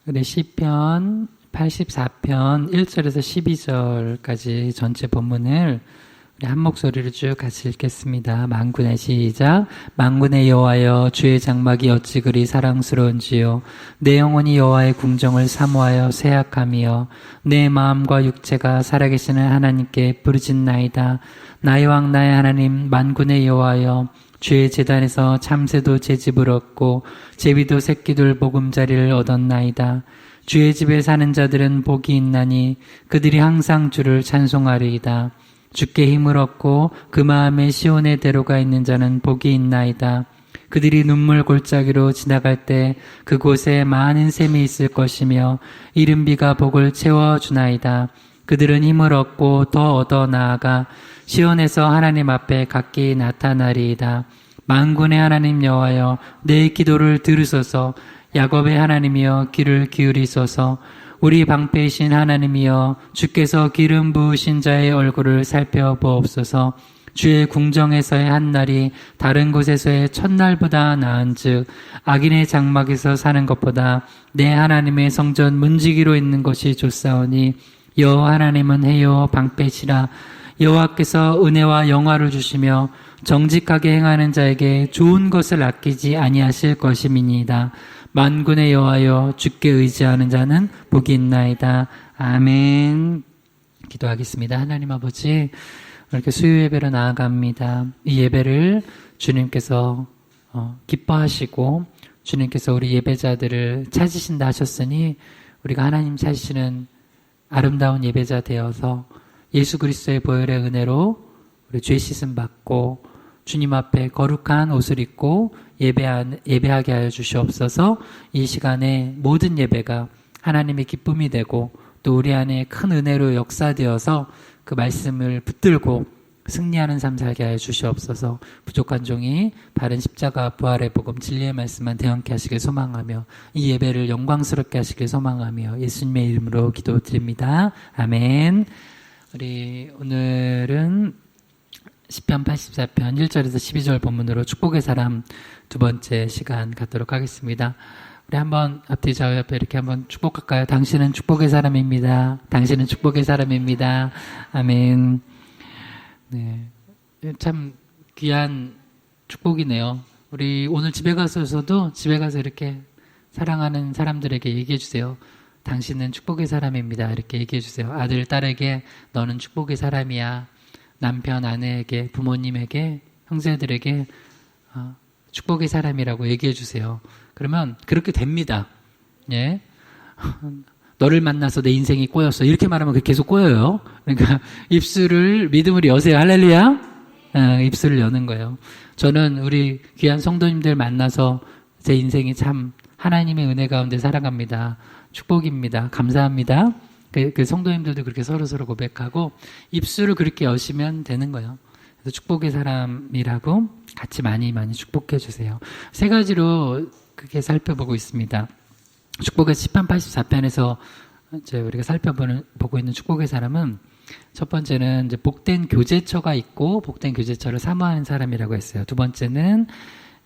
우리 시편 84편 1절에서 12절까지 전체 본문을 우리 한 목소리로 쭉 같이 읽겠습니다. 만군의 시작. 만군의 여호와여, 주의 장막이 어찌 그리 사랑스러운지요. 내 영혼이 여호와의 궁정을 사모하여 쇠약함이여. 내 마음과 육체가 살아계시는 하나님께 부르짖나이다. 나의 왕 나의 하나님 만군의 여호와여, 주의 제단에서 참새도 제 집을 얻고 제비도 새끼들 보금자리를 얻었나이다. 주의 집에 사는 자들은 복이 있나니 그들이 항상 주를 찬송하리이다. 주께 힘을 얻고 그 마음에 시온의 대로가 있는 자는 복이 있나이다. 그들이 눈물 골짜기로 지나갈 때 그곳에 많은 샘이 있을 것이며 이른 비가 복을 채워주나이다. 그들은 힘을 얻고 더 얻어 나아가 시온에서 하나님 앞에 각기 나타나리이다. 만군의 하나님 여호와여, 내 기도를 들으소서. 야곱의 하나님이여, 귀를 기울이소서. 우리 방패이신 하나님이여, 주께서 기름 부으신 자의 얼굴을 살펴보옵소서. 주의 궁정에서의 한 날이 다른 곳에서의 첫날보다 나은즉 악인의 장막에서 사는 것보다 내 하나님의 성전 문지기로 있는 것이 좋사오니 여호와 하나님은 해요 방패시라. 여호와께서 은혜와 영화를 주시며 정직하게 행하는 자에게 좋은 것을 아끼지 아니하실 것임이니이다. 만군의 여호와여, 주께 의지하는 자는 복이 있나이다. 아멘. 기도하겠습니다. 하나님 아버지, 이렇게 수요 예배로 나아갑니다. 이 예배를 주님께서 기뻐하시고 주님께서 우리 예배자들을 찾으신다 하셨으니 우리가 하나님 찾으시는 아름다운 예배자 되어서 예수 그리스도의 보혈의 은혜로 우리 죄 씻음 받고 주님 앞에 거룩한 옷을 입고 예배하게 하여 주시옵소서. 이 시간에 모든 예배가 하나님의 기쁨이 되고 또 우리 안에 큰 은혜로 역사되어서 그 말씀을 붙들고 승리하는 삶 살게 하여 주시옵소서. 부족한 종이 바른 십자가 부활의 복음 진리의 말씀만 대언케 하시길 소망하며 이 예배를 영광스럽게 하시길 소망하며 예수님의 이름으로 기도드립니다. 아멘. 우리 오늘은 시편 84편 1절에서 12절 본문으로 축복의 사람 두 번째 시간 갖도록 하겠습니다. 우리 한번 앞뒤 좌우 옆에 이렇게 한번 축복할까요? 당신은 축복의 사람입니다. 당신은 축복의 사람입니다. 아멘. 네, 참 귀한 축복이네요. 우리 오늘 집에 가서도 집에 가서 이렇게 사랑하는 사람들에게 얘기해 주세요. 당신은 축복의 사람입니다. 이렇게 얘기해 주세요. 아들, 딸에게 너는 축복의 사람이야. 남편, 아내에게, 부모님에게, 형제들에게 축복의 사람이라고 얘기해 주세요. 그러면 그렇게 됩니다. 예. 너를 만나서 내 인생이 꼬였어. 이렇게 말하면 그게 계속 꼬여요. 그러니까 입술을 믿음으로 여세요. 할렐루야. 입술을 여는 거예요. 저는 우리 귀한 성도님들 만나서 제 인생이 참 하나님의 은혜 가운데 살아갑니다. 축복입니다. 감사합니다. 그 성도님들도 그렇게 서로서로 고백하고 입술을 그렇게 여시면 되는 거예요. 그래서 축복의 사람이라고 같이 많이 축복해 주세요. 세 가지로 그렇게 살펴보고 있습니다. 축복의 시편 84편에서 이제 우리가 살펴보고 있는 축복의 사람은 첫 번째는 이제 복된 교제처가 있고 복된 교제처를 사모하는 사람이라고 했어요. 두 번째는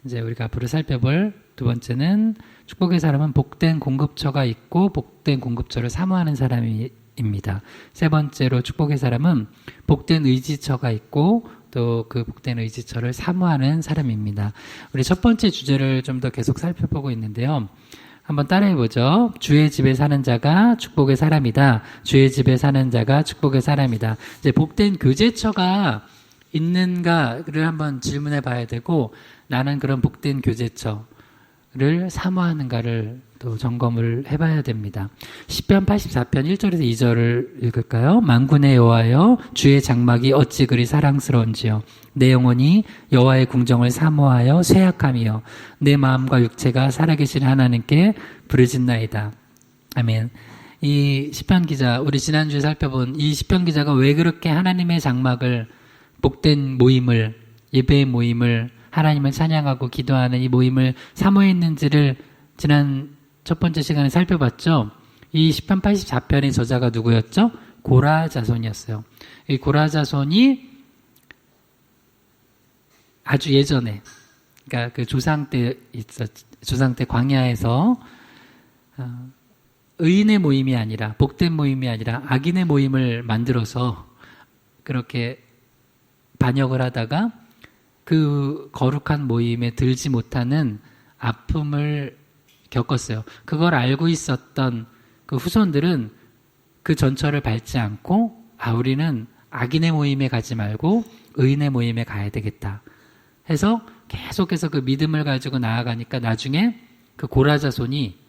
이제 우리가 앞으로 살펴볼 두 번째는 축복의 사람은 복된 공급처가 있고 복된 공급처를 사모하는 사람입니다. 세 번째로 축복의 사람은 복된 의지처가 있고 또 그 복된 의지처를 사모하는 사람입니다. 우리 첫 번째 주제를 좀 더 계속 살펴보고 있는데요. 한번 따라해보죠. 주의 집에 사는 자가 축복의 사람이다. 주의 집에 사는 자가 축복의 사람이다. 이제 복된 교제처가 있는가를 한번 질문해 봐야 되고 나는 그런 복된 교제처를 사모하는가를 또 점검을 해봐야 됩니다. 시편 84편 1절에서 2절을 읽을까요? 만군의 여호와여, 주의 장막이 어찌 그리 사랑스러운지요. 내 영혼이 여호와의 궁정을 사모하여 쇠약함이요. 내 마음과 육체가 살아계신 하나님께 부르짖나이다. 아멘. 이 시편 기자, 우리 지난주에 살펴본 이 시편 기자가 왜 그렇게 하나님의 장막을 복된 모임을, 예배의 모임을 하나님을 찬양하고 기도하는 이 모임을 사모했는지를 지난 첫 번째 시간에 살펴봤죠. 이 시편 84편의 저자가 누구였죠? 고라 자손이었어요. 이 고라 자손이 아주 예전에, 그러니까 그 조상 때 광야에서 의인의 모임이 아니라, 복된 모임이 아니라 악인의 모임을 만들어서 그렇게 반역을 하다가 그 거룩한 모임에 들지 못하는 아픔을 겪었어요. 그걸 알고 있었던 그 후손들은 그 전철을 밟지 않고, 우리는 악인의 모임에 가지 말고 의인의 모임에 가야 되겠다 해서 계속해서 그 믿음을 가지고 나아가니까 나중에 그 고라 자손이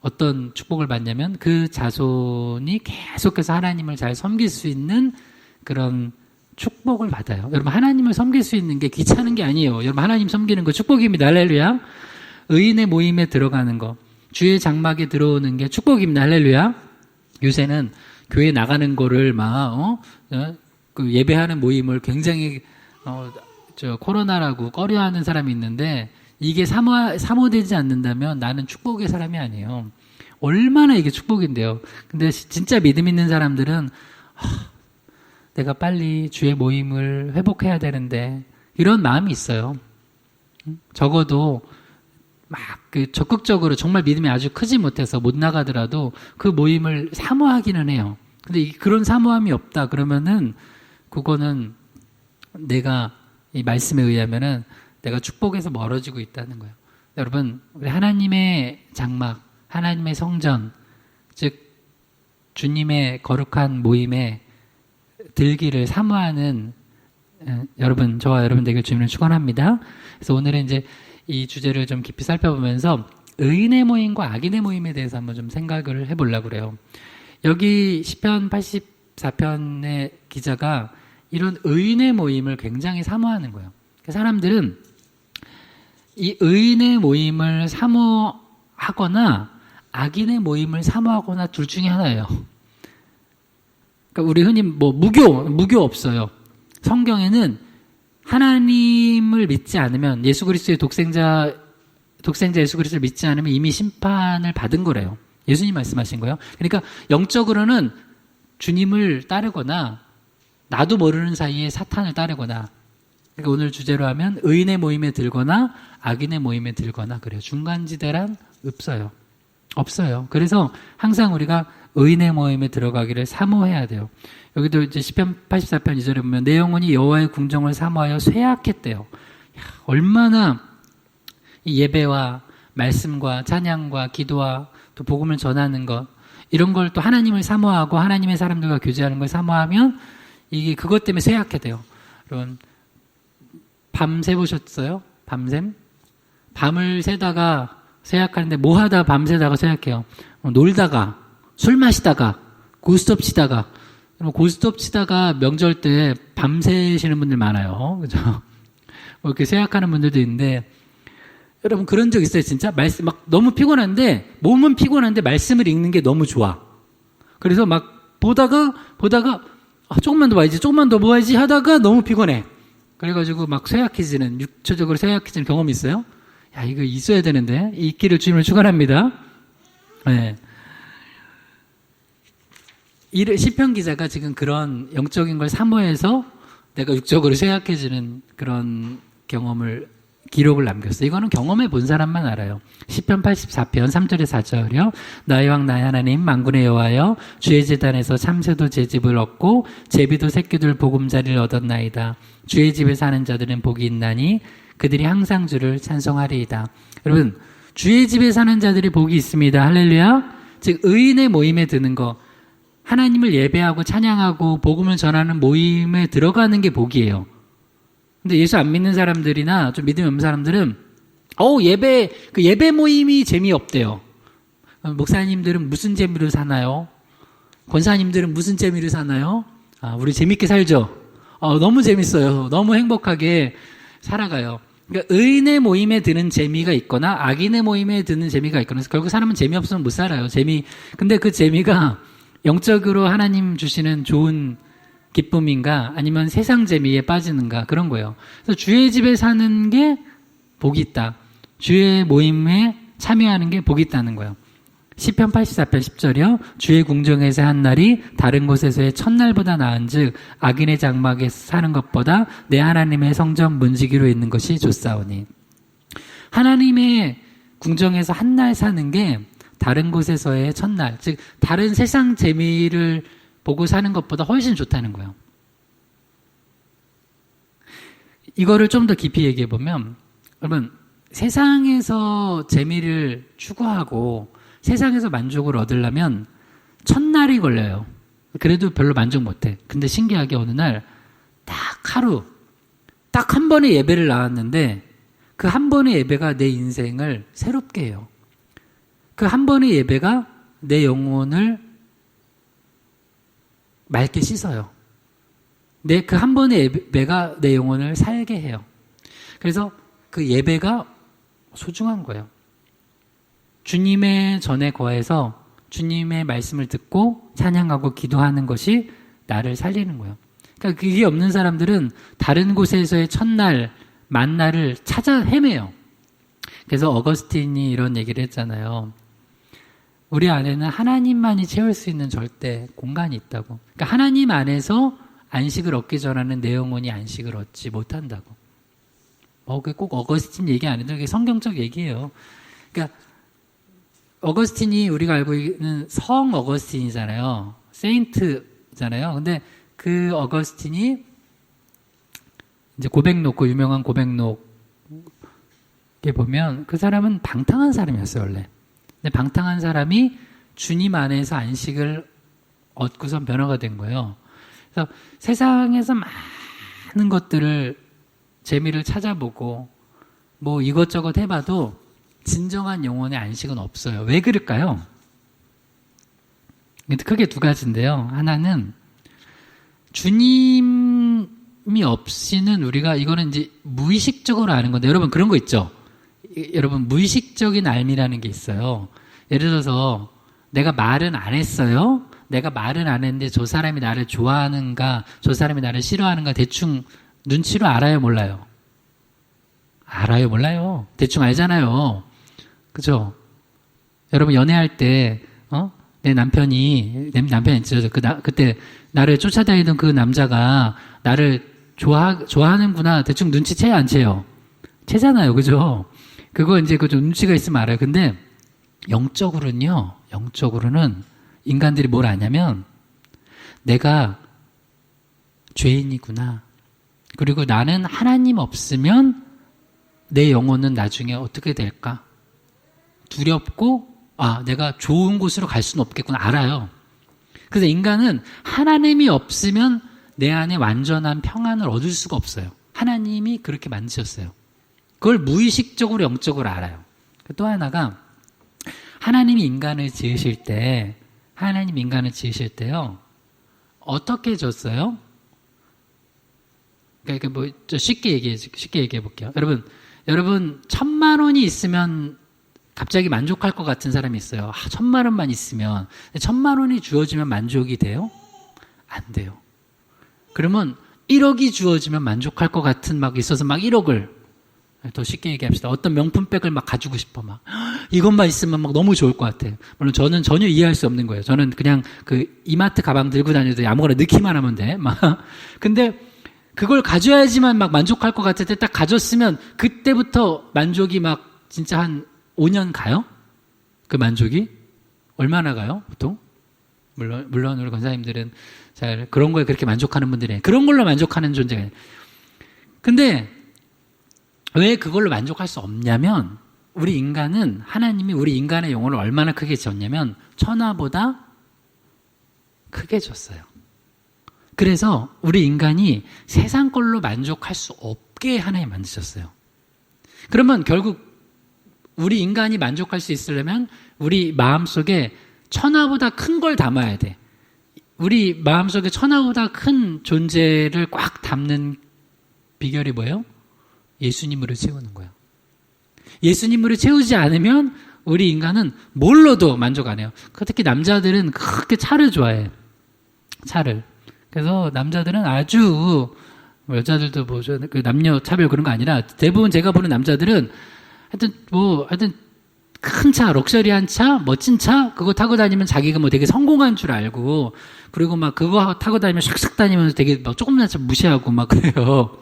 어떤 축복을 받냐면, 그 자손이 계속해서 하나님을 잘 섬길 수 있는 그런 축복을 받아요. 여러분, 하나님을 섬길 수 있는 게 귀찮은 게 아니에요. 여러분, 하나님 섬기는 거 축복입니다. 할렐루야. 의인의 모임에 들어가는 거, 주의 장막에 들어오는 게 축복입니다. 할렐루야. 요새는 교회 나가는 거를 그 예배하는 모임을 굉장히 코로나라고 꺼려하는 사람이 있는데, 이게 사모되지 않는다면 나는 축복의 사람이 아니에요. 얼마나 이게 축복인데요. 근데 진짜 믿음 있는 사람들은 내가 빨리 주의 모임을 회복해야 되는데, 이런 마음이 있어요. 적어도 막 적극적으로 정말 믿음이 아주 크지 못해서 못 나가더라도 그 모임을 사모하기는 해요. 근데 그런 사모함이 없다 그러면은 그거는 내가 이 말씀에 의하면은 내가 축복에서 멀어지고 있다는 거예요. 여러분, 우리 하나님의 장막, 하나님의 성전, 즉 주님의 거룩한 모임에 들기를 사모하는 여러분, 저와 여러분 되길 주님을 축원합니다. 그래서 오늘은 이제 이 주제를 좀 깊이 살펴보면서 의인의 모임과 악인의 모임에 대해서 한번 좀 생각을 해보려고 그래요. 여기 시편 84편의 기자가 이런 의인의 모임을 굉장히 사모하는 거예요. 사람들은 이 의인의 모임을 사모하거나 악인의 모임을 사모하거나 둘 중에 하나예요. 그러니까 우리 흔히 무교 없어요. 성경에는 하나님을 믿지 않으면, 예수 그리스도의 독생자 예수 그리스도를 믿지 않으면 이미 심판을 받은 거래요. 예수님 말씀하신 거예요. 그러니까 영적으로는 주님을 따르거나 나도 모르는 사이에 사탄을 따르거나, 그러니까 오늘 주제로 하면 의인의 모임에 들거나 악인의 모임에 들거나 그래요. 중간지대란 없어요. 그래서 항상 우리가 의인의 모임에 들어가기를 사모해야 돼요. 여기도 이제 시편 84편 2절에 보면 내 영혼이 여호와의 궁정을 사모하여 쇠약했대요. 얼마나 이 예배와 말씀과 찬양과 기도와 또 복음을 전하는 것, 이런 걸 또 하나님을 사모하고 하나님의 사람들과 교제하는 걸 사모하면 이게 그것 때문에 쇠약해져요. 여러분, 밤 새보셨어요? 밤샘? 밤을 새다가 쇠약하는데 뭐 하다 밤새다가 쇠약해요? 놀다가, 술 마시다가, 고스톱 치다가. 고스톱 치다가 명절 때 밤새시는 분들 많아요. 그죠? 이렇게 쇠약하는 분들도 있는데, 여러분 그런 적 있어요, 진짜? 말씀, 너무 피곤한데, 몸은 피곤한데 말씀을 읽는 게 너무 좋아. 그래서 보다가, 조금만 더 봐야지 하다가 너무 피곤해. 그래가지고 쇠약해지는, 육체적으로 쇠약해지는 경험이 있어요? 이거 있어야 되는데, 있기를 주님을 축원합니다. 네. 시편 기자가 지금 그런 영적인 걸 사모해서 내가 육적으로 쇠약해지는 그런 기록을 남겼어요. 이거는 경험해 본 사람만 알아요. 시편 84편 3절에 4절이요. 나의 왕 나의 하나님 만군의 여호와여, 주의 제단에서 참새도 제 집을 얻고 제비도 새끼들 보금자리를 얻었나이다. 주의 집에 사는 자들은 복이 있나니 그들이 항상 주를 찬송하리이다. 여러분, 주의 집에 사는 자들이 복이 있습니다. 할렐루야. 즉 의인의 모임에 드는 거, 하나님을 예배하고 찬양하고 복음을 전하는 모임에 들어가는 게 복이에요. 근데 예수 안 믿는 사람들이나 좀 믿음이 없는 사람들은 예배 모임이 재미없대요. 목사님들은 무슨 재미로 사나요? 권사님들은 무슨 재미로 사나요? 우리 재밌게 살죠? 너무 재밌어요. 너무 행복하게 살아가요. 그러니까 의인의 모임에 드는 재미가 있거나 악인의 모임에 드는 재미가 있거나, 결국 사람은 재미없으면 못 살아요. 근데 그 재미가 영적으로 하나님 주시는 좋은 기쁨인가 아니면 세상 재미에 빠지는가, 그런 거예요. 그래서 주의 집에 사는 게 복이 있다. 주의 모임에 참여하는 게 복이 있다는 거예요. 시편 84편 10절이요. 주의 궁정에서 한 날이 다른 곳에서의 첫날보다 나은즉 악인의 장막에 사는 것보다 내 하나님의 성전 문지기로 있는 것이 좋사오니. 하나님의 궁정에서 한 날 사는 게 다른 곳에서의 첫날, 즉 다른 세상 재미를 보고 사는 것보다 훨씬 좋다는 거예요. 이거를 좀 더 깊이 얘기해 보면, 여러분 세상에서 재미를 추구하고 세상에서 만족을 얻으려면 첫날이 걸려요. 그래도 별로 만족 못해. 근데 신기하게 어느 날 딱 하루, 딱 한 번의 예배를 나왔는데 그 한 번의 예배가 내 인생을 새롭게 해요. 그 한 번의 예배가 내 영혼을 맑게 씻어요. 그 한 번의 예배가 내 영혼을 살게 해요. 그래서 그 예배가 소중한 거예요. 주님의 전에 거해서 주님의 말씀을 듣고 찬양하고 기도하는 것이 나를 살리는 거예요. 그러니까 그게 없는 사람들은 다른 곳에서의 첫날, 만날을 찾아 헤매요. 그래서 어거스틴이 이런 얘기를 했잖아요. 우리 안에는 하나님만이 채울 수 있는 절대 공간이 있다고. 그러니까 하나님 안에서 안식을 얻기 전에는 내 영혼이 안식을 얻지 못한다고. 그게 꼭 어거스틴 얘기 아니죠. 그게 성경적 얘기예요. 그러니까 어거스틴이 우리가 알고 있는 성 어거스틴이잖아요. 세인트잖아요. 근데 그 어거스틴이 이제 고백록, 그 유명한 고백록에 보면 그 사람은 방탕한 사람이었어요, 원래. 근데 방탕한 사람이 주님 안에서 안식을 얻고선 변화가 된 거예요. 그래서 세상에서 많은 것들을 재미를 찾아보고 뭐 이것저것 해봐도 진정한 영혼의 안식은 없어요. 왜 그럴까요? 크게 두 가지인데요. 하나는 주님이 없이는 우리가, 이거는 이제 무의식적으로 아는 건데, 여러분 그런 거 있죠? 여러분 무의식적인 알미라는 게 있어요. 예를 들어서 내가 말은 안 했어요. 내가 말은 안 했는데 저 사람이 나를 좋아하는가, 저 사람이 나를 싫어하는가 대충 눈치로 알아요, 몰라요? 알아요, 몰라요? 대충 알잖아요. 그죠? 여러분 연애할 때 내 남편이 있죠. 그때 나를 쫓아다니던 그 남자가 나를 좋아하는구나 대충 눈치채요, 안 채요? 채잖아요, 그죠? 그거 이제 그 좀 눈치가 있으면 알아요. 근데 영적으로는 인간들이 뭘 아냐면 내가 죄인이구나. 그리고 나는 하나님 없으면 내 영혼은 나중에 어떻게 될까? 두렵고 내가 좋은 곳으로 갈 수는 없겠구나 알아요. 그래서 인간은 하나님이 없으면 내 안에 완전한 평안을 얻을 수가 없어요. 하나님이 그렇게 만드셨어요. 그걸 무의식적으로 영적으로 알아요. 또 하나가 하나님이 인간을 지으실 때요 어떻게 졌어요? 그러니까 뭐 쉽게 얘기해 볼게요. 여러분 1,000만 원이 있으면 갑자기 만족할 것 같은 사람이 있어요. 1,000만 원만 있으면. 1,000만 원이 주어지면 만족이 돼요? 안 돼요. 그러면 1억이 주어지면 만족할 것 같은 막 있어서 막 1억을, 더 쉽게 얘기합시다. 어떤 명품백을 막 가지고 싶어 막 이것만 있으면 막 너무 좋을 것 같아요. 물론 저는 전혀 이해할 수 없는 거예요. 저는 그냥 그 이마트 가방 들고 다녀도 아무거나 넣기만 하면 돼. 막 근데 그걸 가져야지만 막 만족할 것 같을 때 딱 가졌으면 그때부터 만족이 막 진짜 한 5년 가요? 그 만족이? 얼마나 가요, 보통? 물론 우리 권사님들은 잘 그런 거에 그렇게 만족하는 분들이 그런 걸로 만족하는 존재가. 근데 왜 그걸로 만족할 수 없냐면 우리 인간은 하나님이 우리 인간의 영혼을 얼마나 크게 졌냐면 천하보다 크게 졌어요. 그래서 우리 인간이 세상 걸로 만족할 수 없게 하나님 만드셨어요. 그러면 결국 우리 인간이 만족할 수 있으려면 우리 마음속에 천하보다 큰 걸 담아야 돼. 우리 마음속에 천하보다 큰 존재를 꽉 담는 비결이 뭐예요? 예수님으로 채우는 거예요. 예수님으로 채우지 않으면 우리 인간은 뭘로도 만족 안 해요. 특히 남자들은 그렇게 차를 좋아해. 차를. 그래서 남자들은 아주, 여자들도 뭐, 그 남녀 차별 그런 거 아니라 대부분 제가 보는 남자들은 하여튼 큰 차, 럭셔리한 차, 멋진 차, 그거 타고 다니면 자기가 뭐 되게 성공한 줄 알고, 그리고 막 그거 타고 다니면 샥샥 다니면서 되게 막 조그만 차 무시하고 막 그래요.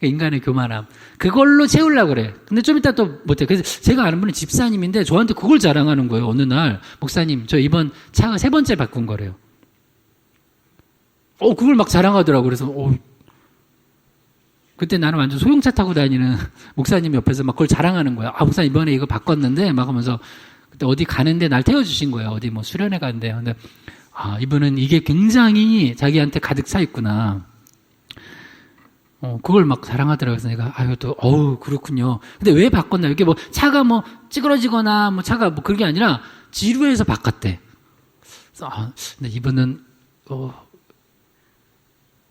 인간의 교만함. 그걸로 채우려고 그래. 근데 좀 이따 또 못해. 그래서 제가 아는 분은 집사님인데 저한테 그걸 자랑하는 거예요. 어느 날. 목사님, 저 이번 차가 3번째 바꾼 거래요. 그걸 막 자랑하더라고. 그래서, 그때 나는 완전 소형차 타고 다니는 목사님 옆에서 막 그걸 자랑하는 거야. 목사님 이번에 이거 바꿨는데 막 하면서 그때 어디 가는데 날 태워주신 거예요. 어디 뭐 수련회 가는데. 근데, 이분은 이게 굉장히 자기한테 가득 차 있구나. 그걸 막 자랑하더라고요. 그래서 내가, 그렇군요. 근데 왜 바꿨나? 이게 뭐 차가 뭐 찌그러지거나 뭐 차가 뭐 그런 게 아니라 지루해서 바꿨대. 그래서, 근데 이분은,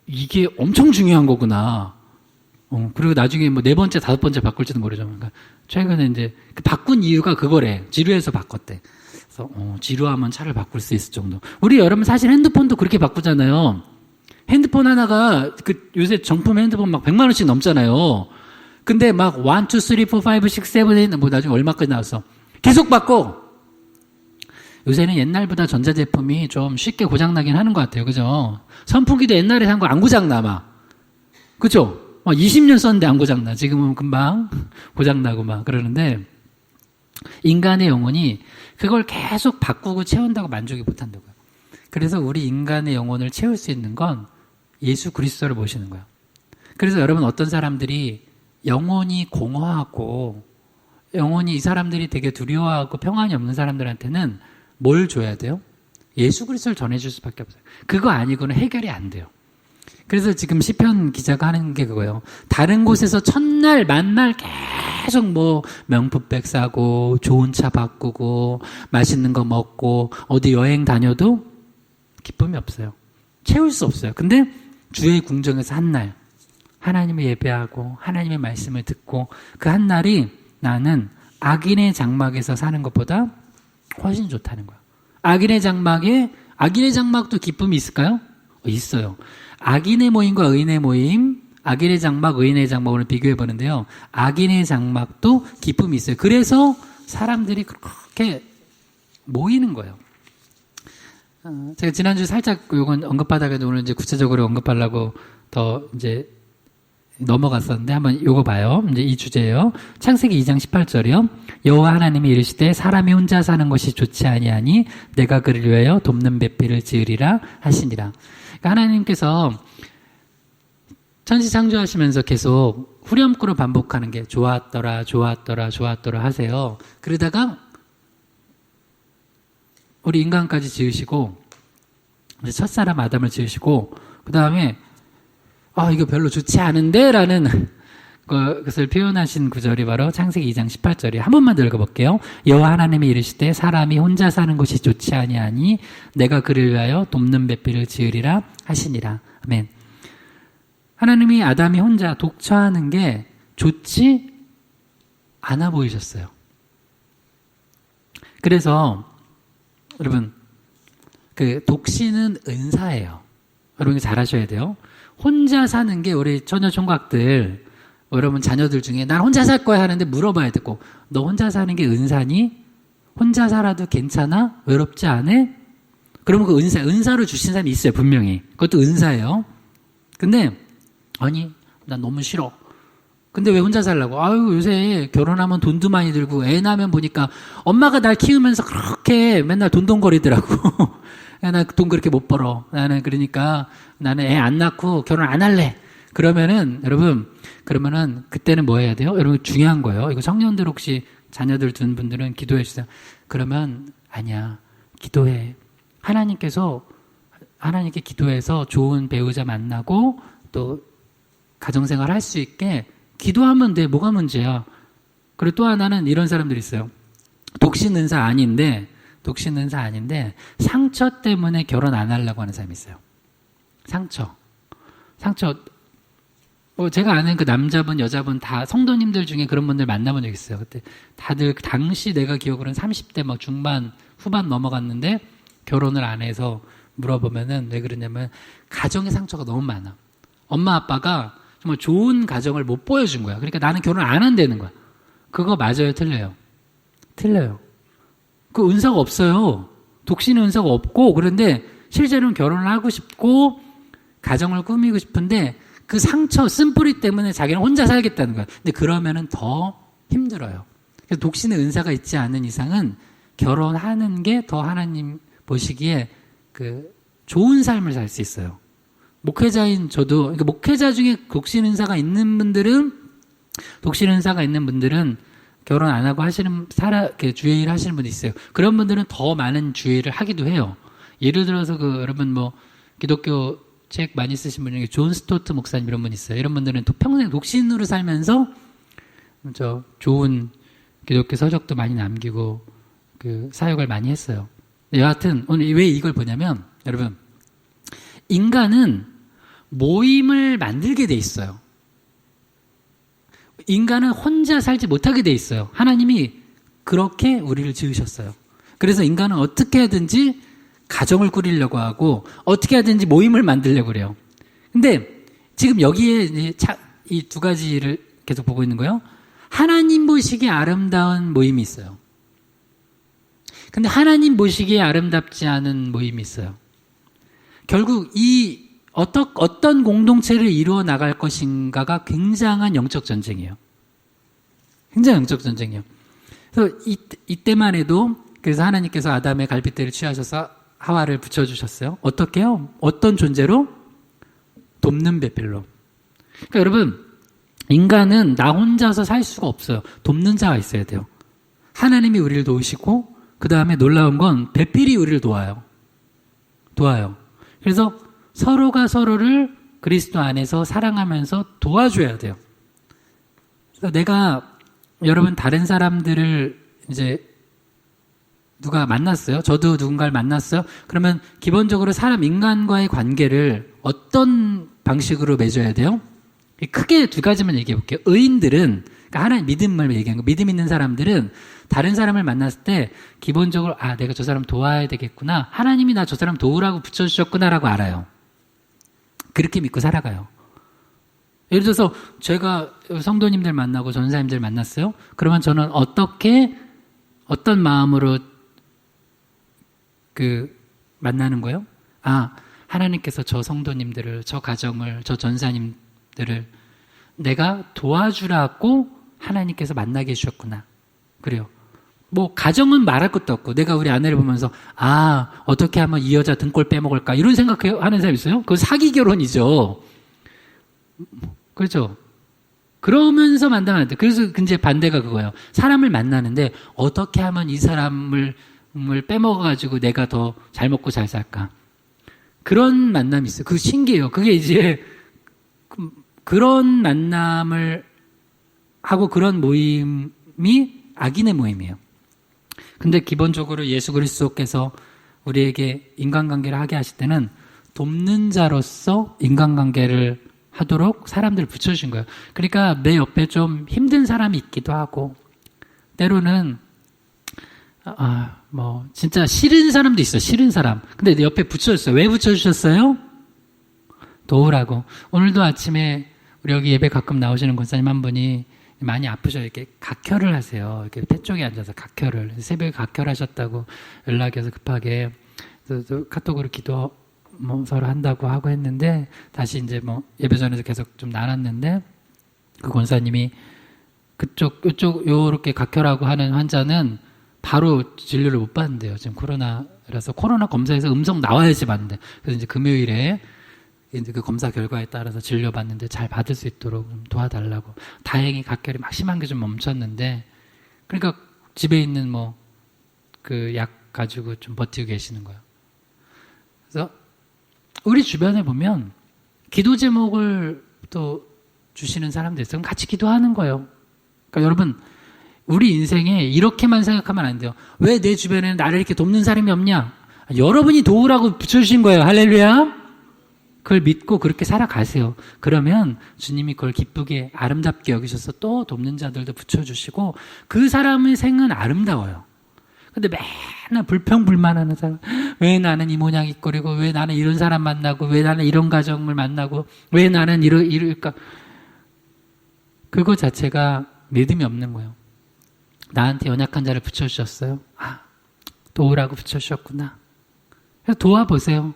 이게 엄청 중요한 거구나. 그리고 나중에 뭐 4번째, 5번째 바꿀지도 모르죠. 그러니까 최근에 이제 바꾼 이유가 그거래. 지루해서 바꿨대. 그래서, 지루하면 차를 바꿀 수 있을 정도. 우리 여러분 사실 핸드폰도 그렇게 바꾸잖아요. 핸드폰 하나가 요새 정품 핸드폰 막 100만 원씩 넘잖아요. 근데 막 1, 2, 3, 4, 5, 6, 7, 8 뭐 나중에 얼마까지 나왔어. 계속 바꿔. 요새는 옛날보다 전자제품이 좀 쉽게 고장나긴 하는 것 같아요. 그죠? 선풍기도 옛날에 산 거 안 고장나 막. 그죠? 20년 썼는데 안 고장나. 지금은 금방 고장나고 막 그러는데 인간의 영혼이 그걸 계속 바꾸고 채운다고 만족이 못한다고요. 그래서 우리 인간의 영혼을 채울 수 있는 건 예수 그리스도를 모시는 거예요. 그래서 여러분 어떤 사람들이 영혼이 공허하고 영혼이 이 사람들이 되게 두려워하고 평안이 없는 사람들한테는 뭘 줘야 돼요? 예수 그리스도를 전해줄 수밖에 없어요. 그거 아니고는 해결이 안 돼요. 그래서 지금 시편 기자가 하는 게 그거예요. 다른 곳에서 첫날 만날 계속 뭐 명품백 사고 좋은 차 바꾸고 맛있는 거 먹고 어디 여행 다녀도 기쁨이 없어요. 채울 수 없어요. 근데 주의 궁정에서 한 날 하나님을 예배하고 하나님의 말씀을 듣고 그 한 날이 나는 악인의 장막에서 사는 것보다 훨씬 좋다는 거야. 악인의 장막도 기쁨이 있을까요? 있어요. 악인의 모임과 의인의 모임, 악인의 장막, 의인의 장막 오늘 비교해 보는데요. 악인의 장막도 기쁨이 있어요. 그래서 사람들이 그렇게 모이는 거예요. 제가 지난주에 살짝 요건 언급하다가도 오늘 이제 구체적으로 언급하려고 더 이제 넘어갔었는데 한번 요거 봐요. 이제 이 주제예요. 창세기 2장 18절이요. 여호와 하나님이 이르시되 사람이 혼자 사는 것이 좋지 아니하니 내가 그를 위하여 돕는 배필을 지으리라 하시니라. 그러니까 하나님께서 천지 창조하시면서 계속 후렴구로 반복하는 게 좋았더라 하세요. 그러다가 우리 인간까지 지으시고 이제 첫사람 아담을 지으시고 그 다음에 이거 별로 좋지 않은데 라는 것을 표현하신 구절이 바로 창세기 2장 18절이에요. 한 번만 더 읽어볼게요. 여호와 하나님이 이르시되 사람이 혼자 사는 것이 좋지 아니하니 내가 그를 위하여 돕는 배필을 지으리라 하시니라. 아멘. 하나님이 아담이 혼자 독처하는 게 좋지 않아 보이셨어요. 그래서 여러분 그 독신은 은사예요. 여러분 잘 아셔야 돼요. 혼자 사는 게 우리 처녀 총각들 여러분 자녀들 중에 난 혼자 살 거야 하는데 물어봐야 되고 너 혼자 사는 게 은사니? 혼자 살아도 괜찮아? 외롭지 않아? 그러면 그 은사로 주신 사람이 있어요. 분명히. 그것도 은사예요. 근데 아니 난 너무 싫어. 근데 왜 혼자 살라고? 요새 결혼하면 돈도 많이 들고 애 낳으면 보니까 엄마가 날 키우면서 그렇게 맨날 돈돈거리더라고. 나 돈 그렇게 못 벌어. 그러니까 나는 애 안 낳고 결혼 안 할래. 그러면은 그때는 뭐 해야 돼요? 여러분 중요한 거예요. 이거 청년들 혹시 자녀들 둔 분들은 기도해 주세요. 그러면 아니야. 기도해. 하나님께 기도해서 좋은 배우자 만나고 또 가정생활 할 수 있게 기도하면 돼. 뭐가 문제야? 그리고 또 하나는 이런 사람들이 있어요. 독신 은사 아닌데 상처 때문에 결혼 안 하려고 하는 사람이 있어요. 상처. 제가 아는 그 남자분, 여자분 다 성도님들 중에 그런 분들 만나본 적 있어요. 그때 다들 당시 내가 기억으로는 30대 막 중반, 후반 넘어갔는데 결혼을 안 해서 물어보면은 왜 그러냐면 가정의 상처가 너무 많아. 엄마 아빠가 정말 좋은 가정을 못 보여준 거야. 그러니까 나는 결혼 안 한다는 거야. 그거 맞아요, 틀려요? 틀려요. 그 은사가 없어요. 독신의 은사가 없고 그런데 실제로는 결혼을 하고 싶고 가정을 꾸미고 싶은데 그 상처, 쓴뿌리 때문에 자기는 혼자 살겠다는 거야. 근데 그러면은 더 힘들어요. 그래서 독신의 은사가 있지 않은 이상은 결혼하는 게 더 하나님 보시기에 그 좋은 삶을 살 수 있어요. 목회자인 저도, 그러니까 목회자 중에 독신 은사가 있는 분들은 결혼 안 하고 하시는, 주의 일 하시는 분이 있어요. 그런 분들은 더 많은 주의 일을 하기도 해요. 예를 들어서 여러분 기독교 책 많이 쓰신 분 중에 존 스토트 목사님 이런 분 있어요. 이런 분들은 평생 독신으로 살면서 좋은 기독교 서적도 많이 남기고 사역을 많이 했어요. 여하튼 오늘 왜 이걸 보냐면 여러분, 인간은 모임을 만들게 돼 있어요. 인간은 혼자 살지 못하게 돼 있어요. 하나님이 그렇게 우리를 지으셨어요. 그래서 인간은 어떻게 하든지 가정을 꾸리려고 하고 어떻게 하든지 모임을 만들려고 그래요. 근데 지금 여기에 이 두 가지를 계속 보고 있는 거예요. 하나님 보시기에 아름다운 모임이 있어요. 근데 하나님 보시기에 아름답지 않은 모임이 있어요. 결국 이 어떤 공동체를 이루어 나갈 것인가가 굉장한 영적 전쟁이에요. 굉장히 영적 전쟁이에요. 그래서 이때만 해도 그래서 하나님께서 아담의 갈빗대를 취하셔서 하와를 붙여주셨어요. 어떻게요? 어떤 존재로? 돕는 배필로. 그러니까 여러분, 인간은 나 혼자서 살 수가 없어요. 돕는 자가 있어야 돼요. 하나님이 우리를 도우시고 그 다음에 놀라운 건 배필이 우리를 도와요. 그래서 서로가 서로를 그리스도 안에서 사랑하면서 도와줘야 돼요. 그래서 내가 여러분 다른 사람들을 이제 누가 만났어요. 저도 누군가를 만났어요. 그러면 기본적으로 인간과의 관계를 어떤 방식으로 맺어야 돼요? 크게 두 가지만 얘기해 볼게요. 의인들은, 그러니까 하나님 믿음을 얘기하는 거, 믿음 있는 사람들은 다른 사람을 만났을 때 기본적으로 내가 저 사람 도와야 되겠구나. 하나님이 나 저 사람 도우라고 붙여주셨구나라고 알아요. 그렇게 믿고 살아가요. 예를 들어서 제가 성도님들 만나고 전사님들 만났어요. 그러면 저는 어떤 마음으로 만나는 거예요? 하나님께서 저 성도님들을, 저 가정을, 저 전사님들을 내가 도와주라고 하나님께서 만나게 해주셨구나. 그래요. 가정은 말할 것도 없고, 내가 우리 아내를 보면서, 어떻게 하면 이 여자 등골 빼먹을까? 이런 생각하는 사람 있어요? 그거 사기 결혼이죠. 그렇죠? 그러면서 만나면 안 돼. 그래서 이제 반대가 그거예요. 사람을 만나는데, 어떻게 하면 이 사람을 빼먹어가지고 내가 더 잘 먹고 잘 살까? 그런 만남이 있어요. 그거 신기해요. 그게 이제, 그런 만남을 하고 그런 모임이 악인의 모임이에요. 근데 기본적으로 예수 그리스도께서 우리에게 인간관계를 하게 하실 때는 돕는 자로서 인간관계를 하도록 사람들을 붙여주신 거예요. 그러니까 내 옆에 좀 힘든 사람이 있기도 하고, 때로는 진짜 싫은 사람도 있어요. 싫은 사람. 근데 내 옆에 붙여줬어요. 왜 붙여주셨어요? 도우라고. 오늘도 아침에 우리 여기 예배 가끔 나오시는 권사님 한 분이 많이 아프셔요. 이렇게 각혈을 하세요. 이렇게 폐 쪽에 앉아서 각혈을. 새벽에 각혈하셨다고 연락이 와서 급하게. 그래서 카톡으로 기도 서로 한다고 하고 했는데, 다시 이제 예배 전에서 계속 좀 나눴는데, 그 권사님이 이쪽, 요렇게 각혈하고 하는 환자는 바로 진료를 못 받는데요. 지금 코로나라서 코로나 검사에서 음성 나와야지 받는데. 그래서 이제 금요일에 이제 그 검사 결과에 따라서 진료받는데 잘 받을 수 있도록 좀 도와달라고. 다행히 각혈이 막 심한 게 좀 멈췄는데, 그러니까 집에 있는 그 약 가지고 좀 버티고 계시는 거예요. 그래서 우리 주변에 보면 기도 제목을 또 주시는 사람들 있어요. 그럼 같이 기도하는 거예요. 그러니까 여러분, 우리 인생에 이렇게만 생각하면 안 돼요. 왜 내 주변에는 나를 이렇게 돕는 사람이 없냐? 여러분이 도우라고 붙여주신 거예요. 할렐루야. 그걸 믿고 그렇게 살아가세요. 그러면 주님이 그걸 기쁘게 아름답게 여기셔서 또 돕는 자들도 붙여주시고, 그 사람의 생은 아름다워요. 근데 맨날 불평불만하는 사람, 왜 나는 이 모양 이 꼴이고, 왜 나는 이런 사람 만나고, 왜 나는 이런 가정을 만나고, 왜 나는 이럴까? 그거 자체가 믿음이 없는 거예요. 나한테 연약한 자를 붙여주셨어요. 도우라고 붙여주셨구나. 그래서 도와보세요.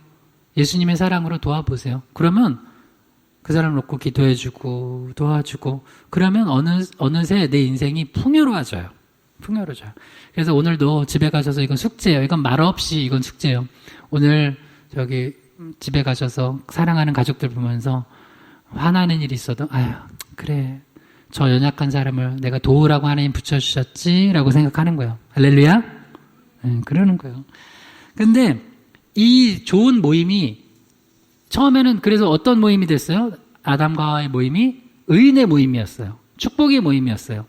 예수님의 사랑으로 도와보세요. 그러면 그 사람 놓고 기도해주고 도와주고 그러면 어느새 내 인생이 풍요로워져요. 풍요로워져요. 그래서 오늘도 집에 가셔서 이건 숙제예요. 이건 말 없이 이건 숙제예요. 오늘 저기 집에 가셔서 사랑하는 가족들 보면서 화나는 일이 있어도 아유 그래 저 연약한 사람을 내가 도우라고 하나님 붙여주셨지라고 생각하는 거예요. 할렐루야? 그러는 거예요. 근데 이 좋은 모임이 처음에는 그래서 어떤 모임이 됐어요? 아담과 하와의 모임이 의인의 모임이었어요. 축복의 모임이었어요.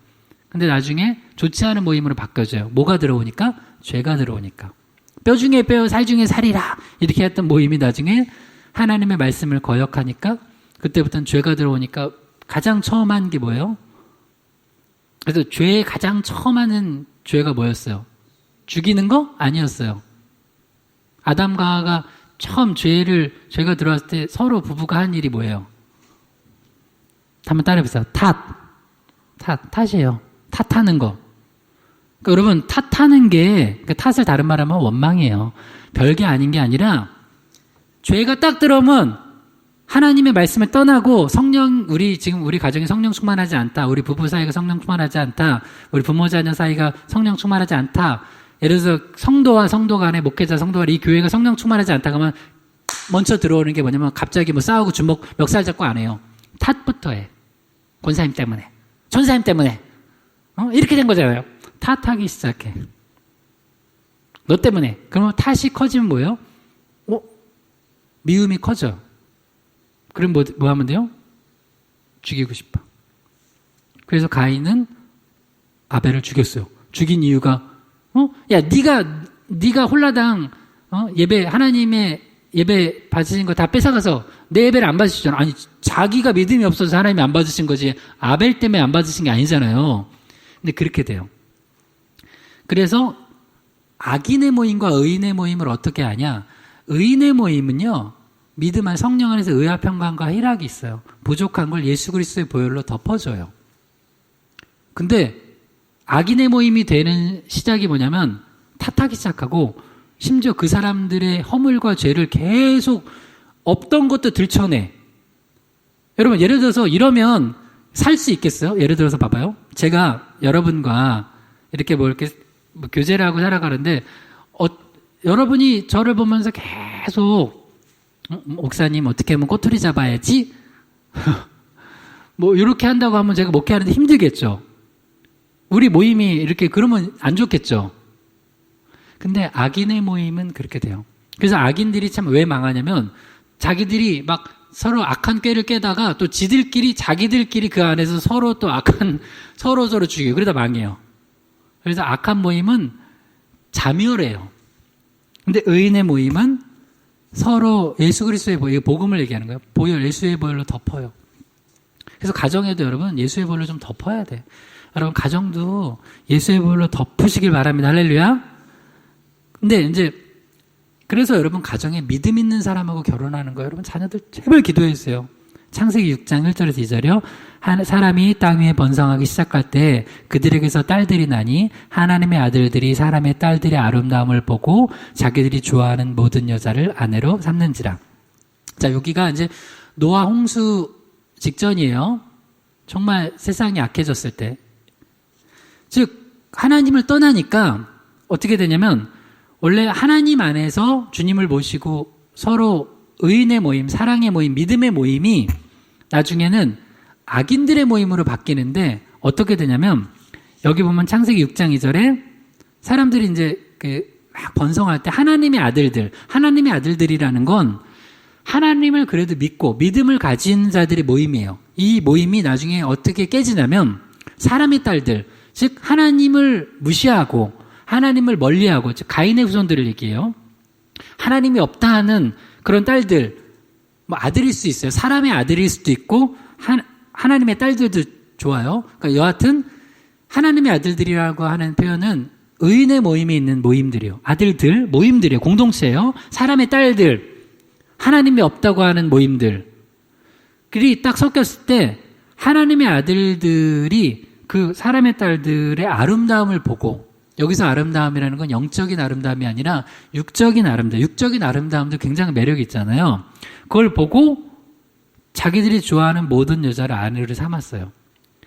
근데 나중에 좋지 않은 모임으로 바뀌어져요. 뭐가 들어오니까? 죄가 들어오니까. 뼈 중에 뼈, 살 중에 살이라 이렇게 했던 모임이 나중에 하나님의 말씀을 거역하니까 그때부터는 죄가 들어오니까 가장 처음 한 게 뭐예요? 그래서 죄에 가장 처음 하는 죄가 뭐였어요? 죽이는 거? 아니었어요. 아담과 하와가 처음 죄가 들어왔을 때 서로 부부가 한 일이 뭐예요? 한번 따라해보세요. 탓이에요. 탓하는 거. 그러니까 여러분, 탓하는 게, 탓을 다른 말 하면 원망이에요. 별게 아닌 게 아니라, 죄가 딱 들어오면, 하나님의 말씀을 떠나고, 지금 우리 가정이 성령 충만하지 않다. 우리 부부 사이가 성령 충만하지 않다. 우리 부모 자녀 사이가 성령 충만하지 않다. 예를 들어서 성도와 성도 간에 목회자 성도 간에 이 교회가 성령 충만하지 않다 그러면 먼저 들어오는 게 뭐냐면 갑자기 뭐 싸우고 주먹 멱살 잡고 안 해요. 탓부터 해. 권사님 때문에. 전사님 때문에. 이렇게 된 거잖아요. 탓하기 시작해. 너 때문에. 그러면 탓이 커지면 뭐예요? 미움이 커져. 그럼 뭐 하면 돼요? 죽이고 싶어. 그래서 가인은 아벨을 죽였어요. 죽인 이유가 야, 네가 홀라당 하나님의 예배 받으신 거 다 뺏어가서 내 예배를 안 받으시잖아. 아니, 자기가 믿음이 없어서 하나님이 안 받으신 거지 아벨 때문에 안 받으신 게 아니잖아요. 근데 그렇게 돼요. 그래서 악인의 모임과 의인의 모임을 어떻게 하냐? 의인의 모임은요, 믿음 안 성령 안에서 의와 평강과 희락이 있어요. 부족한 걸 예수 그리스도의 보혈로 덮어줘요. 근데 악인의 모임이 되는 시작이 뭐냐면 탓하기 시작하고 심지어 그 사람들의 허물과 죄를 계속 없던 것도 들춰내. 여러분 예를 들어서 이러면 살 수 있겠어요? 예를 들어서 봐봐요. 제가 여러분과 이렇게 교제를 하고 살아가는데 여러분이 저를 보면서 계속 목사님 어떻게 하면 꼬투리 잡아야지? 뭐 이렇게 한다고 하면 제가 목회하는데 힘들겠죠. 우리 모임이 이렇게 그러면 안 좋겠죠. 근데 악인의 모임은 그렇게 돼요. 그래서 악인들이 참 왜 망하냐면 자기들이 막 서로 악한 꾀를 깨다가 또 자기들끼리 그 안에서 서로 또 서로 죽이고 그러다 망해요. 그래서 악한 모임은 자멸해요. 근데 의인의 모임은 서로 예수 그리스도의 복음을 얘기하는 거예요. 보혈, 예수의 보혈로 덮어요. 그래서 가정에도 여러분 예수의 보혈로 좀 덮어야 돼. 여러분 가정도 예수의 보혈로 덮으시길 바랍니다. 할렐루야. 근데 이제 그래서 여러분 가정에 믿음 있는 사람하고 결혼하는 거 여러분 자녀들 제발 기도해 주세요. 창세기 6장 1절에서 2절이요. 사람이 땅 위에 번성하기 시작할 때 그들에게서 딸들이 나니 하나님의 아들들이 사람의 딸들의 아름다움을 보고 자기들이 좋아하는 모든 여자를 아내로 삼는지라. 자, 여기가 이제 노아 홍수 직전이에요. 정말 세상이 악해졌을 때. 즉 하나님을 떠나니까 어떻게 되냐면 원래 하나님 안에서 주님을 모시고 서로 의인의 모임, 사랑의 모임, 믿음의 모임이 나중에는 악인들의 모임으로 바뀌는데 어떻게 되냐면 여기 보면 창세기 6장 2절에 사람들이 이제 막 번성할 때 하나님의 아들들이라는 건 하나님을 그래도 믿고 믿음을 가진 자들의 모임이에요. 이 모임이 나중에 어떻게 깨지냐면 사람의 딸들, 즉 하나님을 무시하고 하나님을 멀리하고, 즉 가인의 후손들을 얘기해요. 하나님이 없다 하는 그런 딸들, 뭐 아들일 수 있어요. 사람의 아들일 수도 있고 하나님의 딸들도 좋아요. 그러니까 여하튼 하나님의 아들들이라고 하는 표현은 의인의 모임에 있는 모임들이에요. 아들들, 모임들이에요. 공동체예요. 사람의 딸들, 하나님이 없다고 하는 모임들. 그리 딱 섞였을 때 하나님의 아들들이 그 사람의 딸들의 아름다움을 보고, 여기서 아름다움이라는 건 영적인 아름다움이 아니라 육적인 아름다움. 육적인 아름다움도 굉장히 매력이 있잖아요. 그걸 보고 자기들이 좋아하는 모든 여자를 아내로 삼았어요.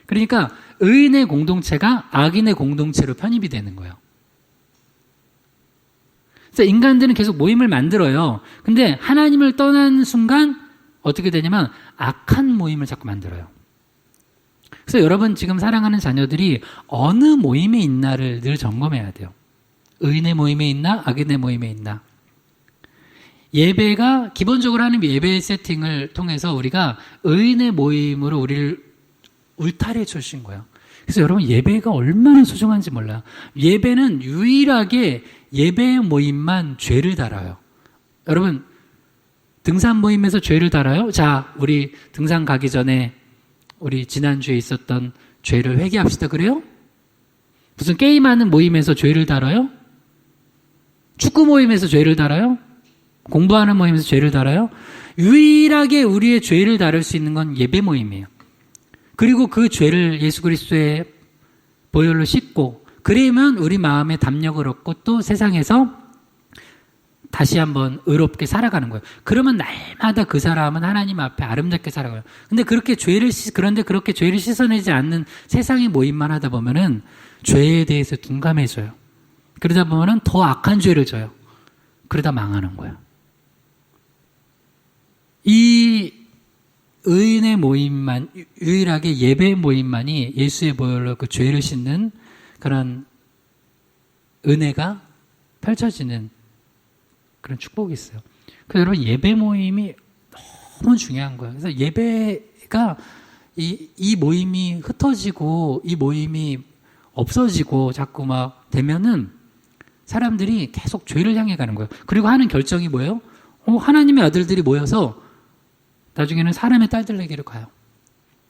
그러니까 의인의 공동체가 악인의 공동체로 편입이 되는 거예요. 그래서 인간들은 계속 모임을 만들어요. 근데 하나님을 떠난 순간 어떻게 되냐면 악한 모임을 자꾸 만들어요. 그래서 여러분 지금 사랑하는 자녀들이 어느 모임에 있나를 늘 점검해야 돼요. 의인의 모임에 있나 악인의 모임에 있나. 예배가 기본적으로 하는 예배 세팅을 통해서 우리가 의인의 모임으로 우리를 울타리에 쳐주신 거예요. 그래서 여러분 예배가 얼마나 소중한지 몰라요. 예배는 유일하게 예배 모임만 죄를 달아요. 여러분 등산 모임에서 죄를 달아요? 자, 우리 등산 가기 전에 우리 지난주에 있었던 죄를 회개합시다. 그래요? 무슨 게임하는 모임에서 죄를 달아요? 축구 모임에서 죄를 달아요? 공부하는 모임에서 죄를 달아요? 유일하게 우리의 죄를 다룰 수 있는 건 예배 모임이에요. 그리고 그 죄를 예수 그리스도의 보혈로 씻고 그러면 우리 마음에 담력을 얻고 또 세상에서 다시 한번 의롭게 살아가는 거예요. 그러면 날마다 그 사람은 하나님 앞에 아름답게 살아가요. 그런데 그렇게 죄를 씻어내지 않는 세상의 모임만 하다 보면은 죄에 대해서 둔감해져요. 그러다 보면은 더 악한 죄를 져요. 그러다 망하는 거예요. 이 의인의 모임만, 유일하게 예배 모임만이 예수의 보혈로 그 죄를 씻는 그런 은혜가 펼쳐지는 그런 축복이 있어요. 그래서 여러분 예배 모임이 너무 중요한 거예요. 그래서 예배가 이 모임이 흩어지고 이 모임이 없어지고 자꾸 막 되면은 사람들이 계속 죄를 향해 가는 거예요. 그리고 하는 결정이 뭐예요? 하나님의 아들들이 모여서 나중에는 사람의 딸들 에게로 가요.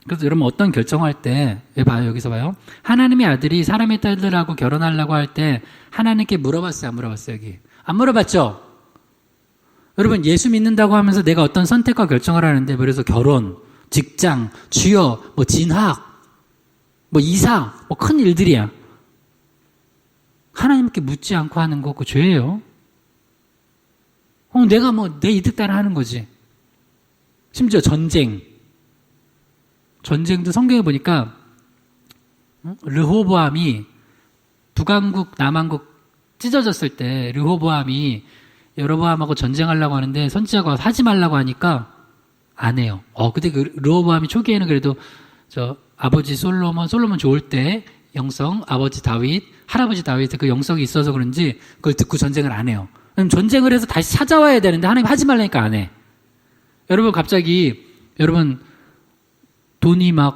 그래서 여러분 어떤 결정할 때 봐요. 여기서 봐요. 하나님의 아들이 사람의 딸들하고 결혼하려고 할 때 하나님께 물어봤어요? 안 물어봤어요? 여기 안 물어봤죠? 여러분 예수 믿는다고 하면서 내가 어떤 선택과 결정을 하는데 그래서 결혼, 직장, 취업, 진학, 이사, 큰 일들이야. 하나님께 묻지 않고 하는 거 그거 죄예요. 내가 내 이득 따라 하는 거지. 심지어 전쟁도 성경에 보니까 르호보암이 북왕국 남왕국 찢어졌을 때 르호보암이 여로보암하고 전쟁하려고 하는데 선지자가 하지 말라고 하니까 안 해요. 근데 그 르호보암이 초기에는 그래도 아버지 솔로몬 좋을 때 영성, 아버지 다윗, 할아버지 다윗의 그 영성이 있어서 그런지 그걸 듣고 전쟁을 안 해요. 그럼 전쟁을 해서 다시 찾아와야 되는데 하나님 하지 말라니까 안 해. 여러분 갑자기 돈이 몇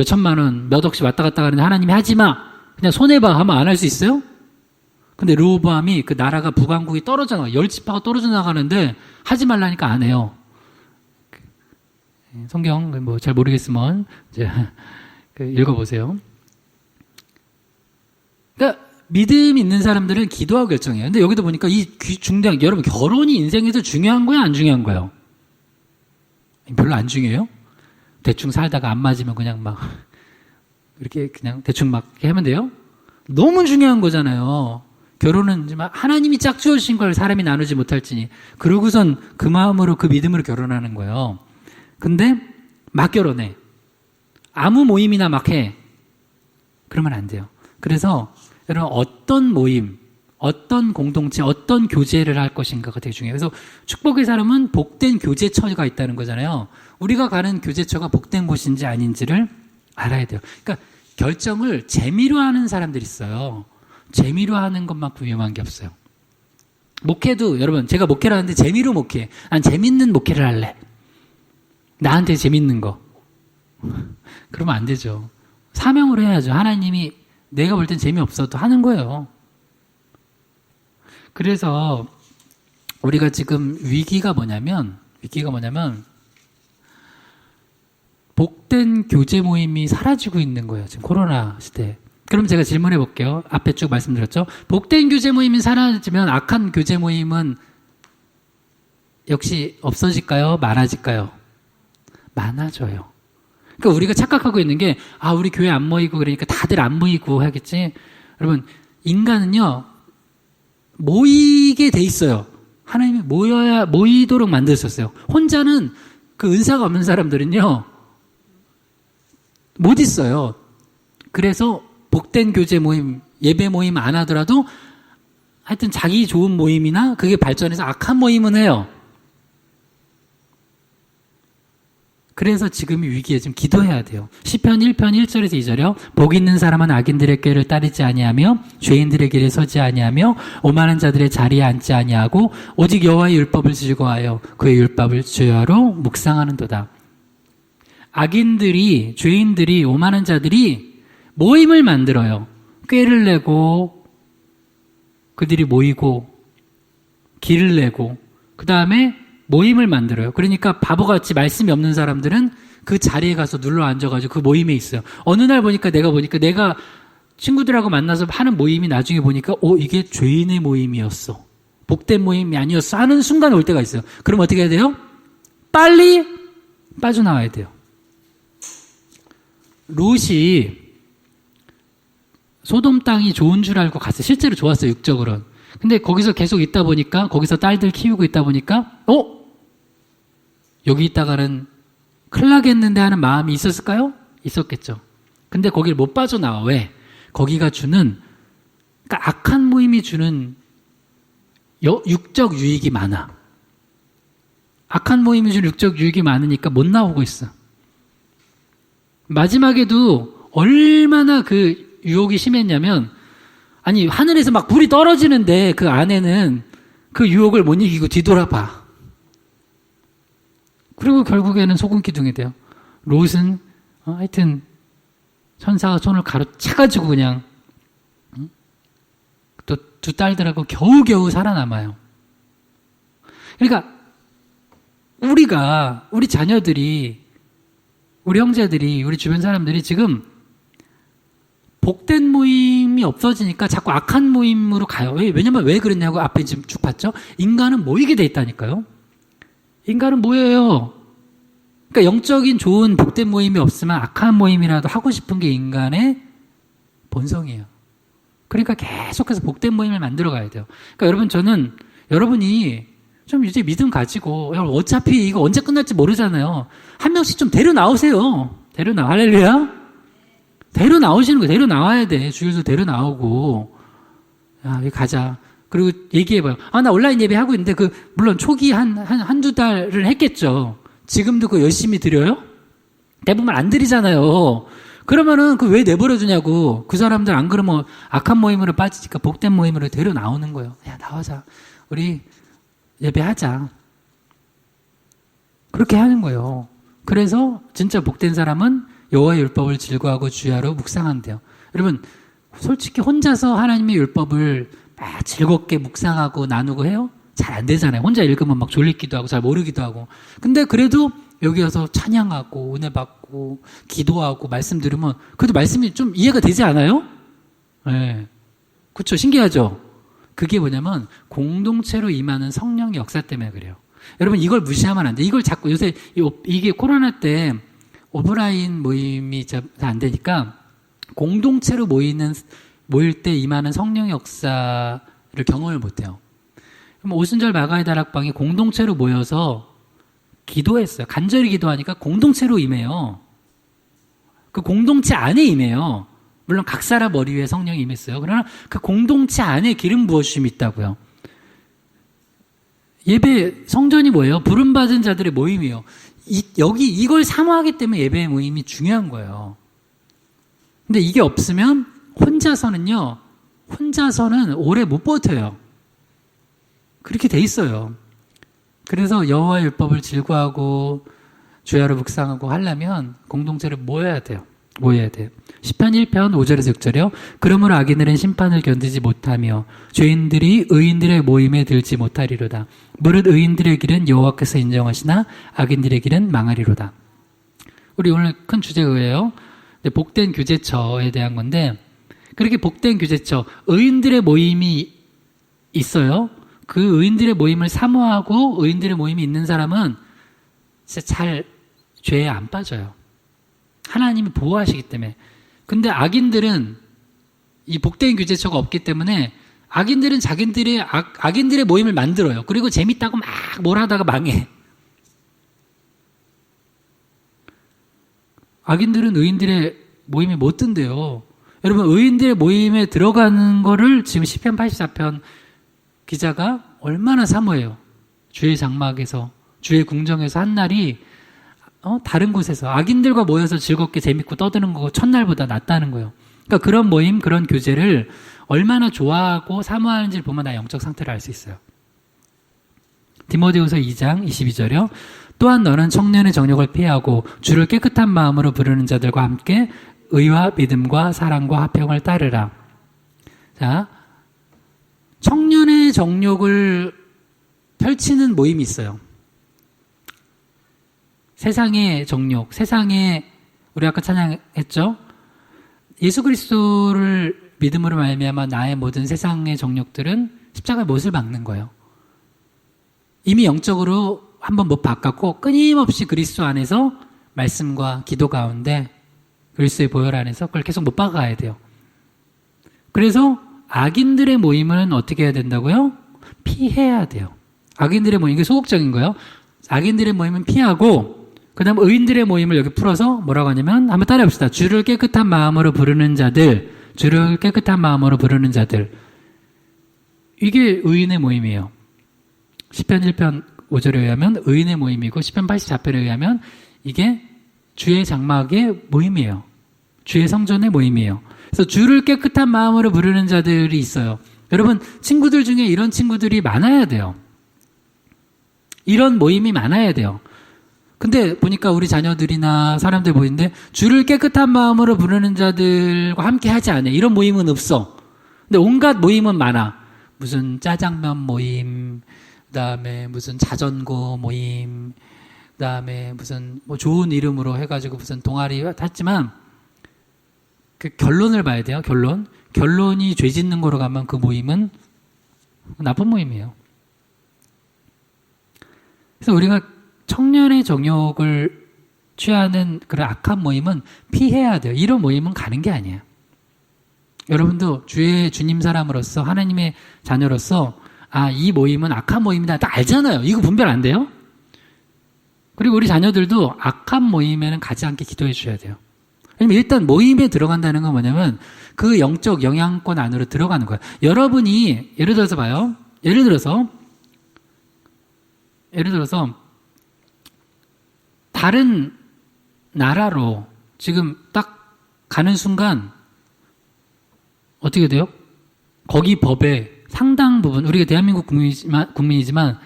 천만 원, 몇 억씩 왔다 갔다 가는데 하나님이 하지 마. 그냥 손해봐 하면 안 할 수 있어요? 근데 르호보암이 그 나라가 북왕국이 떨어져 나가, 10지파가 떨어져 나가는데 하지 말라니까 안 해요. 성경 잘 모르겠으면 이제 읽어보세요. 그러니까 믿음 있는 사람들은 기도하고 결정해요. 근데 여기도 보니까 중대한 여러분 결혼이 인생에서 중요한 거야, 안 중요한 거예요? 별로 안 중요해요? 대충 살다가 안 맞으면 그냥 이렇게 그냥 대충 하면 돼요? 너무 중요한 거잖아요. 결혼은 하나님이 짝지어주신 걸 사람이 나누지 못할지니 그러고선 그 마음으로 그 믿음으로 결혼하는 거예요. 근데 막 결혼해. 아무 모임이나 막 해. 그러면 안 돼요. 그래서 여러분 어떤 모임, 어떤 공동체, 어떤 교제를 할 것인가가 되게 중요해요. 그래서 축복의 사람은 복된 교제처가 있다는 거잖아요. 우리가 가는 교제처가 복된 곳인지 아닌지를 알아야 돼요. 그러니까 결정을 재미로 하는 사람들이 있어요. 재미로 하는 것만큼 위험한 게 없어요. 목회도 여러분 제가 목회를 하는데 재미로 목회. 난 재밌는 목회를 할래. 나한테 재밌는 거. 그러면 안 되죠. 사명으로 해야죠. 하나님이 내가 볼 땐 재미없어도 하는 거예요. 그래서 우리가 지금 위기가 뭐냐면 복된 교제 모임이 사라지고 있는 거예요. 지금 코로나 시대에. 그럼 제가 질문해 볼게요. 앞에 쭉 말씀드렸죠. 복된 교제 모임이 사라지면 악한 교제 모임은 역시 없어질까요? 많아질까요? 많아져요. 그러니까 우리가 착각하고 있는 게 우리 교회 안 모이고 그러니까 다들 안 모이고 하겠지. 여러분 인간은요 모이게 돼 있어요. 하나님이 모이도록 만드셨어요. 혼자는 그 은사가 없는 사람들은요, 못 있어요. 그래서 복된 교제 모임, 예배 모임 안 하더라도 하여튼 자기 좋은 모임이나 그게 발전해서 악한 모임은 해요. 그래서 지금이 위기에 지금 기도해야 돼요. 시편 1편 1절에서 2절이요. 복 있는 사람은 악인들의 꾀를 따르지 아니하며 죄인들의 길에 서지 아니하며 오만한 자들의 자리에 앉지 아니하고 오직 여호와의 율법을 즐거워하여 그의 율법을 주야로 묵상하는도다. 악인들이, 죄인들이, 오만한 자들이 모임을 만들어요. 꾀를 내고 그들이 모이고 길을 내고 그 다음에 모임을 만들어요. 그러니까 바보같이 말씀이 없는 사람들은 그 자리에 가서 눌러 앉아가지고 그 모임에 있어요. 어느 날 보니까 내가 친구들하고 만나서 하는 모임이 나중에 보니까 이게 죄인의 모임이었어. 복된 모임이 아니었어 하는 순간 올 때가 있어요. 그럼 어떻게 해야 돼요? 빨리 빠져나와야 돼요. 롯이 소돔 땅이 좋은 줄 알고 갔어요. 실제로 좋았어요, 육적으로는. 근데 거기서 계속 있다 보니까, 거기서 딸들 키우고 있다 보니까, 여기 있다가는 큰일 나겠는데 하는 마음이 있었을까요? 있었겠죠. 근데 거기를 못 빠져나와. 왜? 거기가 주는, 그러니까 악한 모임이 주는 육적 유익이 많아. 악한 모임이 주는 육적 유익이 많으니까 못 나오고 있어. 마지막에도 얼마나 그 유혹이 심했냐면, 아니 하늘에서 막 불이 떨어지는데 그 안에는 그 유혹을 못 이기고 뒤돌아봐. 그리고 결국에는 소금 기둥이 돼요. 롯은 하여튼 천사가 손을 가로차가지고 그냥 또 두 딸들하고 겨우겨우 살아남아요. 그러니까 우리 자녀들이, 우리 형제들이, 우리 주변 사람들이 지금 복된 모임이 없어지니까 자꾸 악한 모임으로 가요. 왜냐면 왜 그랬냐고 앞에 지금 쭉 봤죠? 인간은 모이게 돼 있다니까요. 인간은 모여요. 그러니까 영적인 좋은 복된 모임이 없으면 악한 모임이라도 하고 싶은 게 인간의 본성이에요. 그러니까 계속해서 복된 모임을 만들어 가야 돼요. 그러니까 여러분이 좀 이제 믿음 가지고, 여러분 어차피 이거 언제 끝날지 모르잖아요. 한 명씩 좀 데려 나오세요. 할렐루야. 데려 나오시는 거예요. 데려 나와야 돼. 주일도 데려 나오고. 여기 가자. 그리고 얘기해봐요. 나 온라인 예배 하고 있는데, 물론 초기 한두 달을 했겠죠. 지금도 열심히 드려요? 대부분 안 드리잖아요. 그러면은 왜 내버려두냐고. 그 사람들 안 그러면 악한 모임으로 빠지니까 복된 모임으로 데려 나오는 거예요. 야, 나와자. 우리 예배하자. 그렇게 하는 거예요. 그래서 진짜 복된 사람은 여호와의 율법을 즐거워하고 주야로 묵상한대요. 여러분, 솔직히 혼자서 하나님의 율법을 막 즐겁게 묵상하고 나누고 해요? 잘 안 되잖아요. 혼자 읽으면 막 졸리기도 하고 잘 모르기도 하고. 근데 그래도 여기 와서 찬양하고 은혜 받고 기도하고 말씀 들으면 그래도 말씀이 좀 이해가 되지 않아요? 네. 그렇죠. 신기하죠? 그게 뭐냐면 공동체로 임하는 성령의 역사 때문에 그래요. 여러분 이걸 무시하면 안 돼. 이걸 자꾸 요새 이게 코로나 때 오프라인 모임이 잘 안 되니까 공동체로 모일 때 임하는 성령의 역사를 경험을 못 해요. 그럼 오순절 마가의 다락방이 공동체로 모여서 기도했어요. 간절히 기도하니까 공동체로 임해요. 그 공동체 안에 임해요. 물론 각 사람 머리 위에 성령이 임했어요. 그러나 그 공동체 안에 기름 부어주심이 있다고요. 예배 성전이 뭐예요? 부름받은 자들의 모임이에요. 이걸 사모하기 때문에 예배 모임이 중요한 거예요. 근데 이게 없으면 혼자서는 오래 못 버텨요. 그렇게 돼 있어요. 그래서 여호와의 율법을 즐거워하고 주야로 묵상하고 하려면 공동체를 모여야 돼요. 시편 1편 5절에서 6절이요. 그러므로 악인들은 심판을 견디지 못하며 죄인들이 의인들의 모임에 들지 못하리로다. 무릇 의인들의 길은 여호와께서 인정하시나 악인들의 길은 망하리로다. 우리 오늘 큰 주제가 그거예요. 복된 교제처에 대한 건데, 그렇게 복된 교제처, 의인들의 모임이 있어요. 그 의인들의 모임을 사모하고 의인들의 모임이 있는 사람은 진짜 죄에 안 빠져요. 하나님이 보호하시기 때문에. 근데 악인들은 이 복된 교제처가 없기 때문에 악인들은 악인들의 모임을 만들어요. 그리고 재밌다고 막 뭘 하다가 망해. 악인들은 의인들의 모임에 못 든대요. 여러분, 의인들의 모임에 들어가는 거를 지금 시편 84편 기자가 얼마나 사모해요. 주의 장막에서, 주의 궁정에서 한 날이 다른 곳에서 악인들과 모여서 즐겁게 재밌고 떠드는 거 첫날보다 낫다는 거예요. 그러니까 그런 모임, 그런 교제를 얼마나 좋아하고 사모하는지를 보면 나 영적 상태를 알 수 있어요. 디모데후서 2장 22절이요. 또한 너는 청년의 정욕을 피하고 주를 깨끗한 마음으로 부르는 자들과 함께 의와 믿음과 사랑과 화평을 따르라. 자, 청년의 정욕을 펼치는 모임이 있어요. 세상의 정욕, 세상의, 우리 아까 찬양했죠? 예수 그리스도를 믿음으로 말미암아 나의 모든 세상의 정욕들은 십자가의 못을 박는 거예요. 이미 영적으로 한번 못 바꿨고 끊임없이 그리스도 안에서 말씀과 기도 가운데 그리스도의 보혈 안에서 그걸 계속 못 박아야 돼요. 그래서 악인들의 모임은 어떻게 해야 된다고요? 피해야 돼요. 악인들의 모임, 이게 소극적인 거예요. 악인들의 모임은 피하고 그 다음 의인들의 모임을 여기 풀어서 뭐라고 하냐면 한번 따라해 봅시다. 주를 깨끗한 마음으로 부르는 자들, 주를 깨끗한 마음으로 부르는 자들. 이게 의인의 모임이에요. 시편 1편 5절에 의하면 의인의 모임이고 시편 84편에 의하면 이게 주의 장막의 모임이에요. 주의 성전의 모임이에요. 그래서 주를 깨끗한 마음으로 부르는 자들이 있어요. 여러분, 친구들 중에 이런 친구들이 많아야 돼요. 이런 모임이 많아야 돼요. 근데 보니까 우리 자녀들이나 사람들 보이는데 주를 깨끗한 마음으로 부르는 자들과 함께 하지 않아요. 이런 모임은 없어. 근데 온갖 모임은 많아. 무슨 짜장면 모임, 그다음에 무슨 자전거 모임, 그다음에 무슨 뭐 좋은 이름으로 해가지고 무슨 동아리 했지만 그 결론을 봐야 돼요. 결론이 죄 짓는 거로 가면 그 모임은 나쁜 모임이에요. 그래서 우리가 청년의 정욕을 취하는 그런 악한 모임은 피해야 돼요. 이런 모임은 가는 게 아니에요. 여러분도 주의 주님 사람으로서 하나님의 자녀로서 이 모임은 악한 모임이다. 딱 알잖아요. 이거 분별 안 돼요? 그리고 우리 자녀들도 악한 모임에는 가지 않게 기도해 주셔야 돼요. 왜냐면 일단 모임에 들어간다는 건 뭐냐면 그 영적 영향권 안으로 들어가는 거예요. 여러분이 예를 들어서 봐요. 예를 들어서 다른 나라로 지금 딱 가는 순간 어떻게 돼요? 거기 법에 상당 부분, 우리가 대한민국 국민이지만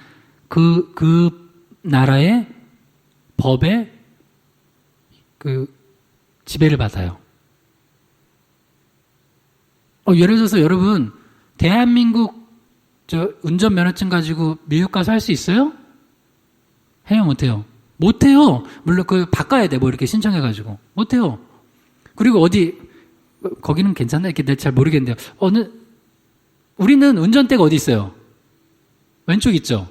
그 나라의 법에 그 지배를 받아요. 예를 들어서 여러분, 대한민국 운전면허증 가지고 미국 가서 할 수 있어요? 해요, 못해요? 못해요. 물론 바꿔야 돼. 뭐 이렇게 신청해가지고. 못해요. 그리고 거기는 괜찮나? 이렇게 내가 잘 모르겠는데요. 우리는 운전대가 어디 있어요? 왼쪽 있죠?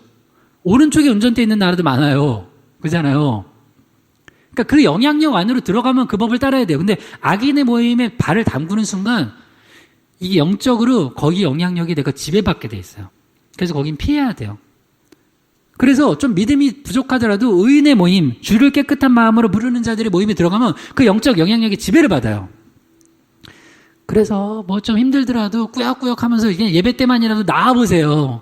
오른쪽에 운전대 있는 나라도 많아요. 그잖아요. 그러니까 그 영향력 안으로 들어가면 그 법을 따라야 돼요. 근데 악인의 모임에 발을 담그는 순간 이게 영적으로 거기 영향력이 내가 지배받게 돼 있어요. 그래서 거긴 피해야 돼요. 그래서 좀 믿음이 부족하더라도 의인의 모임, 주를 깨끗한 마음으로 부르는 자들의 모임에 들어가면 그 영적 영향력이 지배를 받아요. 그래서 뭐 좀 힘들더라도 꾸역꾸역 하면서 이게 예배 때만이라도 나와보세요.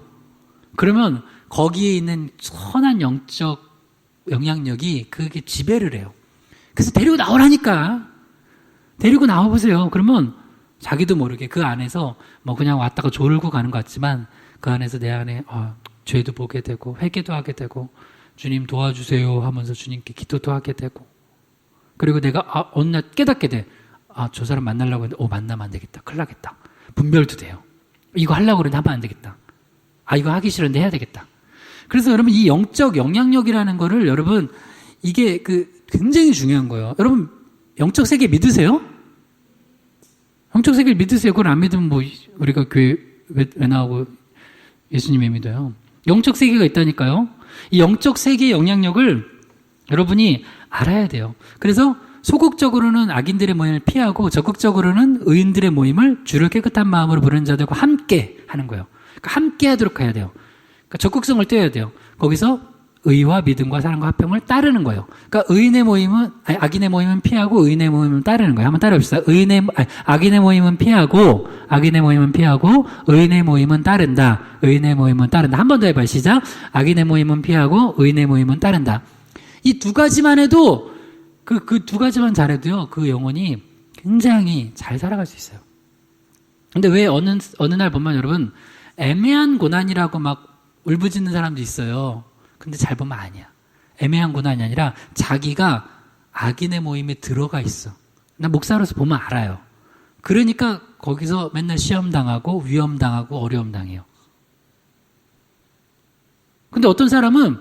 그러면 거기에 있는 선한 영적 영향력이 그게 지배를 해요. 그래서 데리고 나오라니까. 데리고 나와보세요. 그러면 자기도 모르게 그 안에서 뭐 그냥 왔다가 졸고 가는 것 같지만 그 안에서 내 안에 죄도 보게 되고 회개도 하게 되고 주님 도와주세요 하면서 주님께 기도도 하게 되고 그리고 내가 어느 날 깨닫게 돼. 저 사람 만나려고 했는데 만나면 안 되겠다. 큰일 나겠다. 분별도 돼요. 이거 하려고 그랬는데 하면 안 되겠다. 이거 하기 싫은데 해야 되겠다. 그래서 여러분 이 영적 영향력이라는 거를 여러분 이게 굉장히 중요한 거예요. 여러분 영적 세계 믿으세요? 영적 세계를 믿으세요. 그걸 안 믿으면 뭐 우리가 교회 왜 나오고 예수님이 믿어요. 영적 세계가 있다니까요. 이 영적 세계의 영향력을 여러분이 알아야 돼요. 그래서 소극적으로는 악인들의 모임을 피하고 적극적으로는 의인들의 모임을 주를 깨끗한 마음으로 부르는 자들과 함께 하는 거예요. 그러니까 함께 하도록 해야 돼요. 그러니까 적극성을 떼어야 돼요. 거기서 의와 믿음과 사랑과 화평을 따르는 거예요. 그러니까 악인의 모임은 피하고 의인의 모임은 따르는 거예요. 한번 따라봅시다. 악인의 모임은 피하고 의인의 모임은 따른다. 의인의 모임은 따른다. 한 번 더 해봐요. 시작. 악인의 모임은 피하고 의인의 모임은 따른다. 이 두 가지만 해도 그 두 가지만 잘해도요. 그 영혼이 굉장히 잘 살아갈 수 있어요. 근데 왜 어느 날 보면 여러분 애매한 고난이라고 막 울부짖는 사람도 있어요. 근데 잘 보면 아니야. 애매한 고난이 아니라 자기가 악인의 모임에 들어가 있어. 나 목사로서 보면 알아요. 그러니까 거기서 맨날 시험당하고 위험당하고 어려움당해요. 근데 어떤 사람은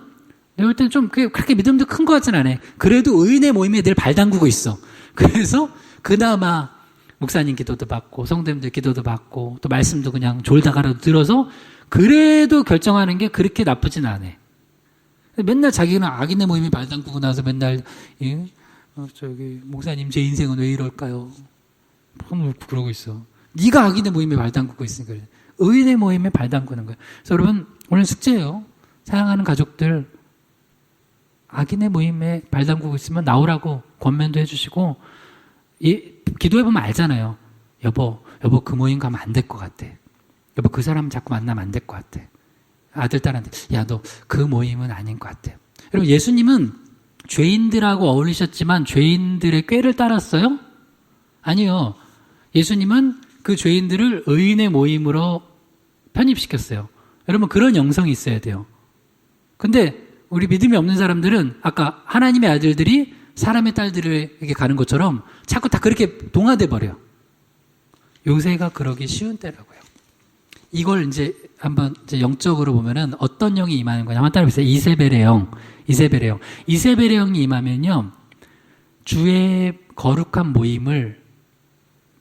내가 볼 때는 좀 그렇게 믿음도 큰 것 같진 않아. 그래도 의인의 모임에 늘 발 담그고 있어. 그래서 그나마 목사님 기도도 받고 성도님들 기도도 받고 또 말씀도 그냥 졸다가라도 들어서 그래도 결정하는 게 그렇게 나쁘진 않아. 맨날 자기는 악인의 모임에 발 담그고 나서 맨날 목사님 제 인생은 왜 이럴까요? 그러고 있어. 네가 악인의 모임에 발 담그고 있으니까 그래. 의인의 모임에 발 담그는 거야. 그래서 여러분 오늘 숙제예요. 사랑하는 가족들 악인의 모임에 발 담그고 있으면 나오라고 권면도 해주시고 기도해보면 알잖아요. 여보 그 모임 가면 안 될 것 같아. 여보 그 사람 자꾸 만나면 안 될 것 같아. 아들 딸한테 야 너 그 모임은 아닌 것 같아. 여러분 예수님은 죄인들하고 어울리셨지만 죄인들의 꾀를 따랐어요? 아니요. 예수님은 그 죄인들을 의인의 모임으로 편입시켰어요. 여러분 그런 영성이 있어야 돼요. 근데 우리 믿음이 없는 사람들은 아까 하나님의 아들들이 사람의 딸들에게 가는 것처럼 자꾸 다 그렇게 동화돼 버려요. 요새가 그러기 쉬운 때라고요. 이걸 이제 한번 이제 영적으로 보면은 어떤 영이 임하는 거냐 한번 따라해보세요. 이세벨의 영. 이세벨의 영이 임하면요. 주의 거룩한 모임을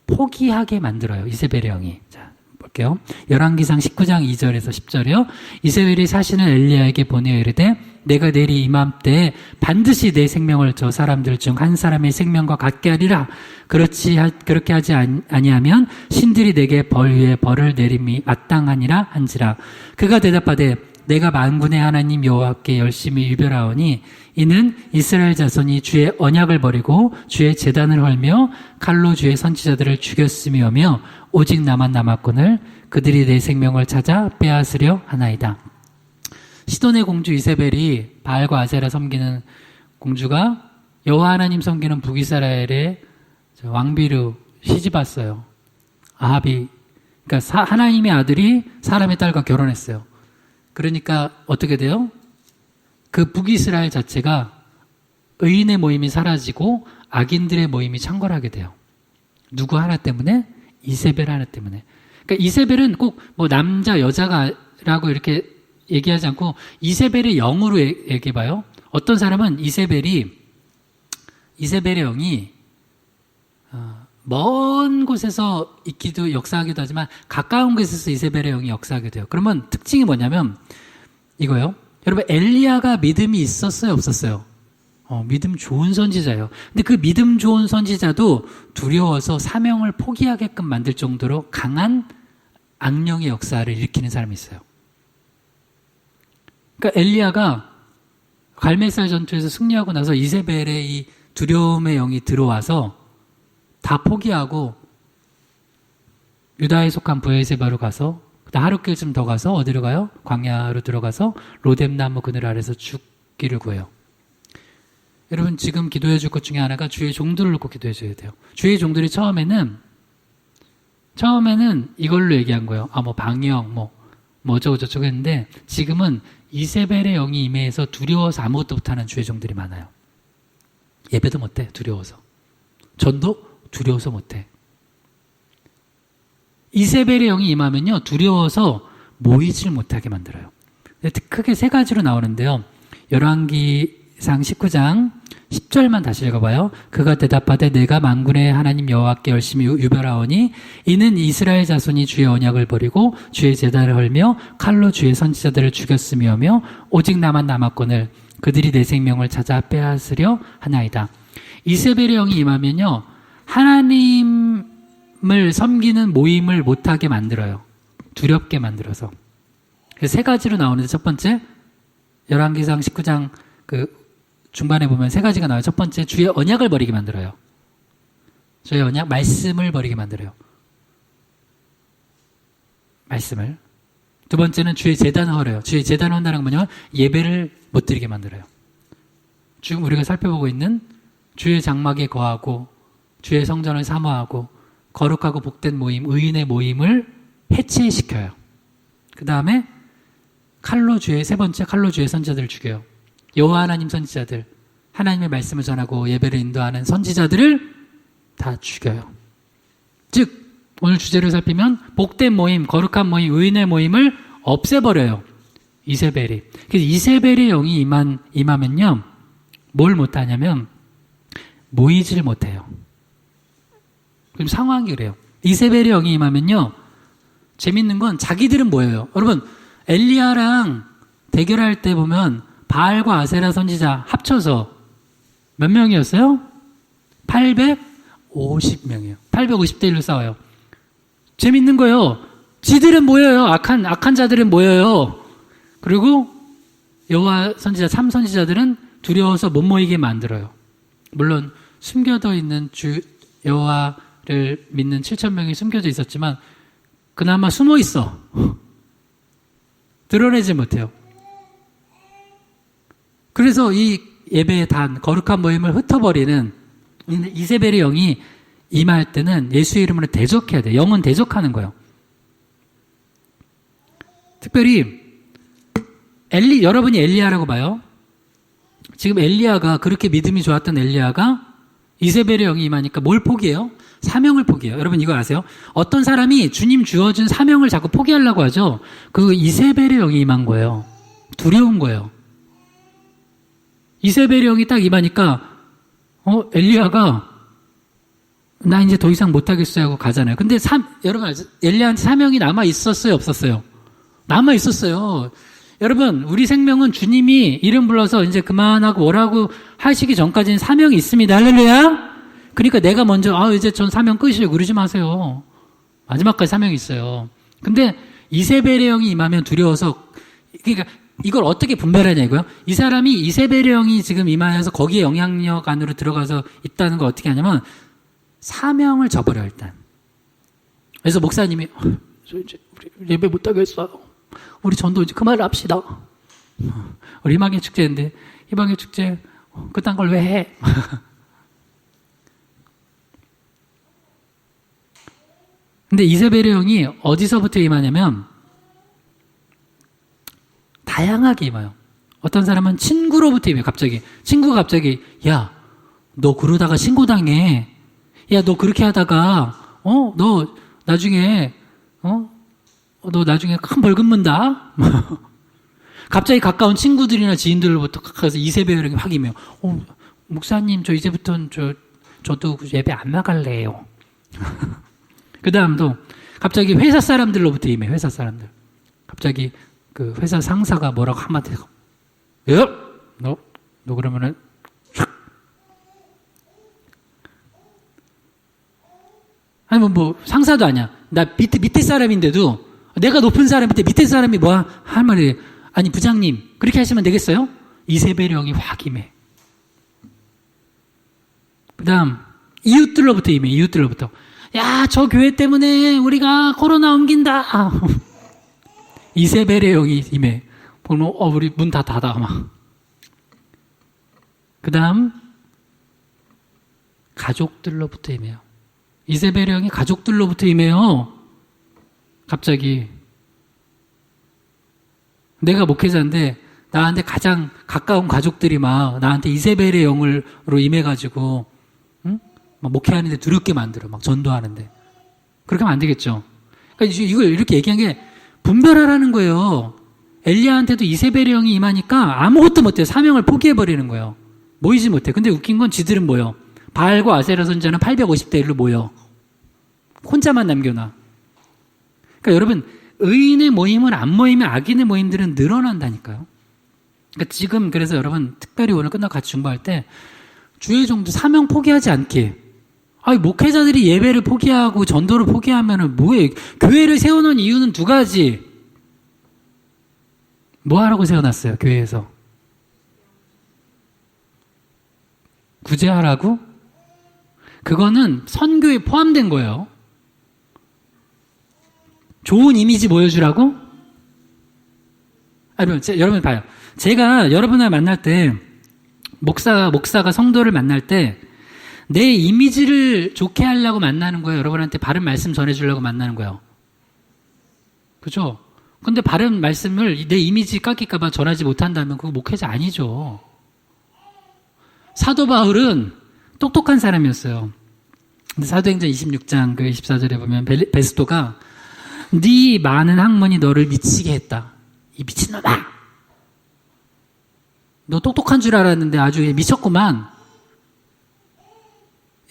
포기하게 만들어요. 이세벨의 영이. 자, 볼게요. 열왕기상 19장 2절에서 10절이요. 이세벨이 사신을 엘리야에게 보내어 이르되 내가 내일 이맘때에 반드시 내 생명을 저 사람들 중 한 사람의 생명과 같게 하리라. 그렇게 하지 아니하면 신들이 내게 벌 위에 벌을 내림이 마땅하니라 한지라. 그가 대답하되 내가 만군의 하나님 여호와께 열심히 유별하오니 이는 이스라엘 자손이 주의 언약을 버리고 주의 제단을 헐며 칼로 주의 선지자들을 죽였음이오며 오직 나만 남았거늘 그들이 내 생명을 찾아 빼앗으려 하나이다. 시돈의 공주 이세벨이 바알과 아세라 섬기는 공주가 여호와 하나님 섬기는 북이스라엘의 왕비로 시집왔어요. 아합이 그러니까 하나님의 아들이 사람의 딸과 결혼했어요. 그러니까 어떻게 돼요? 그 북이스라엘 자체가 의인의 모임이 사라지고 악인들의 모임이 창궐하게 돼요. 누구 하나 때문에? 이세벨 하나 때문에. 그러니까 이세벨은 꼭 뭐 남자 여자가라고 이렇게 얘기하지 않고 이세벨의 영으로 얘기해봐요. 어떤 사람은 이세벨의 영이 먼 곳에서 있기도 역사하기도 하지만 가까운 곳에서 이세벨의 영이 역사하게 돼요. 그러면 특징이 뭐냐면 이거요. 여러분 엘리야가 믿음이 있었어요, 없었어요? 믿음 좋은 선지자예요. 근데 그 믿음 좋은 선지자도 두려워서 사명을 포기하게끔 만들 정도로 강한 악령의 역사를 일으키는 사람이 있어요. 그러니까 엘리야가 갈멜살 전투에서 승리하고 나서 이세벨의 이 두려움의 영이 들어와서 다 포기하고 유다에 속한 브엘세바로 가서 하룻길쯤 더 가서 어디로 가요? 광야로 들어가서 로뎀나무 그늘 아래서 죽기를 구해요. 여러분 지금 기도해 줄 것 중에 하나가 주의 종들을 놓고 기도해 줘야 돼요. 주의 종들이 처음에는 이걸로 얘기한 거예요. 뭐 방역 뭐 어쩌고저쩌고 했는데 지금은 이세벨의 영이 임해서 두려워서 아무것도 못하는 주의 종들이 많아요. 예배도 못해 두려워서. 전도 두려워서 못해. 이세벨의 영이 임하면요 두려워서 모이질 못하게 만들어요. 크게 세 가지로 나오는데요. 열왕기상 19장 10절만 다시 읽어봐요. 그가 대답하되 내가 만군의 하나님 여호와께 열심히 유별하오니 이는 이스라엘 자손이 주의 언약을 버리고 주의 제단을 헐며 칼로 주의 선지자들을 죽였음이오며 오직 나만 남았거늘 그들이 내 생명을 찾아 빼앗으려 하나이다. 이세벨의 영이 임하면요 하나님을 섬기는 모임을 못하게 만들어요. 두렵게 만들어서. 세 가지로 나오는데 첫 번째 열왕기상 19장 중반에 보면 세 가지가 나와요. 첫 번째, 주의 언약을 버리게 만들어요. 주의 언약, 말씀을 버리게 만들어요. 말씀을. 두 번째는 주의 제단을 헐어요. 주의 제단을 헌다는 건 뭐냐면 예배를 못 드리게 만들어요. 지금 우리가 살펴보고 있는 주의 장막에 거하고 주의 성전을 사모하고 거룩하고 복된 모임, 의인의 모임을 해체시켜요. 그 다음에 세 번째 칼로 주의 선지자들을 죽여요. 여호와 하나님 선지자들, 하나님의 말씀을 전하고 예배를 인도하는 선지자들을 다 죽여요. 즉 오늘 주제를 살피면 복된 모임, 거룩한 모임, 의인의 모임을 없애버려요. 이세벨이. 그래서 이세벨의 영이 임하면요, 뭘 못하냐면 모이질 못해요. 그럼 상황이 그래요. 이세벨의 영이 임하면요, 재밌는 건 자기들은 모여요. 여러분, 엘리야랑 대결할 때 보면 바알과 아세라 선지자 합쳐서 몇 명이었어요? 850명이에요. 850대 1로 싸워요. 재밌는 거예요. 지들은 모여요. 악한 자들은 모여요. 그리고 여호와 선지자, 참 선지자들은 두려워서 못 모이게 만들어요. 물론 숨겨져 있는 여호와를 믿는 7,000명이 숨겨져 있었지만 그나마 숨어 있어. 드러내지 못해요. 그래서 이 예배의 단, 거룩한 모임을 흩어버리는 이세벨의 영이 임할 때는 예수의 이름으로 대적해야 돼요. 영은 대적하는 거예요. 특별히 여러분이 엘리야라고 봐요. 지금 엘리야가, 그렇게 믿음이 좋았던 엘리야가 이세벨의 영이 임하니까 뭘 포기해요? 사명을 포기해요. 여러분 이거 아세요? 어떤 사람이 주님 주어준 사명을 자꾸 포기하려고 하죠. 그 이세벨의 영이 임한 거예요. 두려운 거예요. 이세벨의 영이 딱 임하니까 엘리야가 나 이제 더 이상 못하겠어요 하고 가잖아요. 근데 여러분 엘리야한테 사명이 남아 있었어요, 없었어요? 남아 있었어요. 여러분, 우리 생명은 주님이 이름 불러서 이제 그만하고 오라고 하시기 전까지는 사명이 있습니다. 할렐루야. 그러니까 내가 먼저 이제 전 사명 끝이에요 그러지 마세요. 마지막까지 사명이 있어요. 근데 이세벨의 영이 임하면 두려워서, 그러니까 이걸 어떻게 분별하냐 이거요. 이 사람이 이세벨의 영이 지금 임하여서 거기에 영향력 안으로 들어가서 있다는 걸 어떻게 하냐면 사명을 저버려 일단. 그래서 목사님이 저 이제 우리 예배 못 하겠어요. 우리 전도 이제 그만을 합시다. 우리 희망의 축제인데 희망의 축제 그딴 걸 왜 해? 근데 이세벨의 영이 어디서부터 임하냐면 다양하게 임해요. 어떤 사람은 친구로부터 임해요. 친구가 갑자기 야, 너 그러다가 신고당해. 야, 너 그렇게 하다가 너 나중에 큰 벌금 문다. 갑자기 가까운 친구들이나 지인들로부터 가서 이세벨의 영이 확 임해요. 목사님, 저 이제부터는 저도 예배 안 나갈래요. 그 다음도 갑자기 회사 사람들로부터 임해요. 회사 사람들. 갑자기 그 회사 상사가 뭐라고 한마디 하고, 야! 너 그러면은 촥! 아니면 뭐 상사도 아니야. 나 밑에 사람인데도 내가 높은 사람인데 밑에 사람이 뭐야? 할 말이, 아니 부장님 그렇게 하시면 되겠어요? 이세벨의 영이 확 임해. 그 다음 이웃들로부터 임해. 이웃들로부터. 야, 저 교회 때문에 우리가 코로나 옮긴다. 이세벨의 영이 임해. 보면 우리 문 다 닫아 막. 그 다음 가족들로부터 임해요. 이세벨의 영이 가족들로부터 임해요. 갑자기 내가 목회자인데 나한테 가장 가까운 가족들이 막 나한테 이세벨의 영으로 임해가지고 막 목회하는데 두렵게 만들어. 막 전도하는데. 그렇게 하면 안 되겠죠. 그러니까 이걸 이렇게 얘기한 게 분별하라는 거예요. 엘리야한테도 이세벨의 영이 임하니까 아무것도 못해요. 사명을 포기해버리는 거예요. 모이지 못해. 근데 웃긴 건 지들은 모여. 바알과 아세라 선지자는 850대 1로 모여. 혼자만 남겨놔. 그러니까 여러분, 의인의 모임은 안 모이면 악인의 모임들은 늘어난다니까요. 그러니까 지금 그래서 여러분 특별히 오늘 끝나고 같이 중보할 때 주의 종도 사명 포기하지 않게. 목회자들이 예배를 포기하고 전도를 포기하면은 뭐해? 교회를 세워놓은 이유는 두 가지. 뭐 하라고 세워놨어요, 교회에서? 구제하라고? 그거는 선교에 포함된 거예요. 좋은 이미지 보여주라고? 여러분 봐요. 제가 여러분을 만날 때, 목사가 성도를 만날 때, 내 이미지를 좋게 하려고 만나는 거예요. 여러분한테 바른 말씀 전해주려고 만나는 거예요. 그죠? 근데 바른 말씀을 내 이미지 깎일까봐 전하지 못한다면 그거 목회자 아니죠. 사도 바울은 똑똑한 사람이었어요. 근데 사도행전 26장 그 24절에 보면 베스토가 네 많은 학문이 너를 미치게 했다. 이 미친놈아! 너 똑똑한 줄 알았는데 아주 미쳤구만.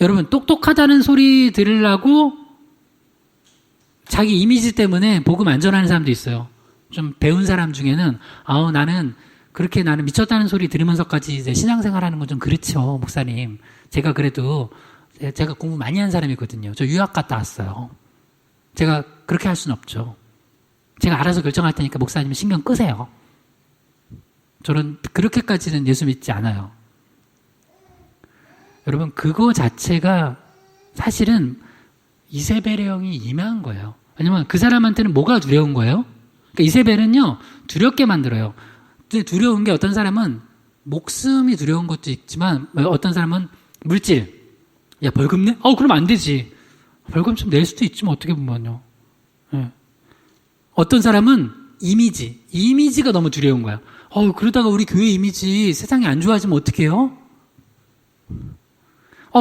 여러분, 똑똑하다는 소리 들으려고 자기 이미지 때문에 복음 안 전하는 사람도 있어요. 좀 배운 사람 중에는 나는 미쳤다는 소리 들으면서까지 이제 신앙생활 하는 건 좀 그렇죠, 목사님. 제가 그래도 제가 공부 많이 한 사람이거든요. 저 유학 갔다 왔어요. 제가 그렇게 할 수는 없죠. 제가 알아서 결정할 테니까 목사님은 신경 끄세요. 저는 그렇게까지는 예수 믿지 않아요. 여러분, 그거 자체가 사실은 이세벨의 영이 임한 거예요. 왜냐면 그 사람한테는 뭐가 두려운 거예요? 그러니까 이세벨은요, 두렵게 만들어요. 근데 두려운 게 어떤 사람은 목숨이 두려운 것도 있지만 어떤 사람은 물질. 야, 벌금 내? 그럼 안 되지. 벌금 좀 낼 수도 있지, 뭐, 어떻게 보면요. 네. 어떤 사람은 이미지가 너무 두려운 거야. 그러다가 우리 교회 이미지 세상에 안 좋아지면 어떡해요?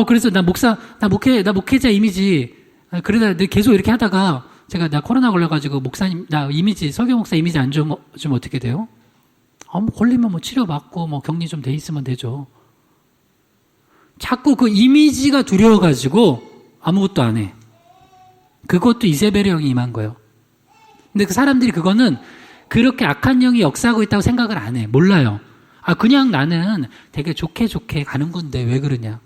그래서 나 목회자 이미지, 그러다 계속 이렇게 하다가 나 코로나 걸려가지고 설교 목사 이미지 안 좋으면 어떻게 돼요? 걸리면 치료받고 격리 좀 돼 있으면 되죠. 자꾸 그 이미지가 두려워가지고 아무것도 안 해. 그것도 이세벨의 영이 임한 거예요. 근데 그 사람들이 그거는 그렇게 악한 영이 역사하고 있다고 생각을 안 해. 몰라요. 그냥 나는 되게 좋게 가는 건데 왜 그러냐.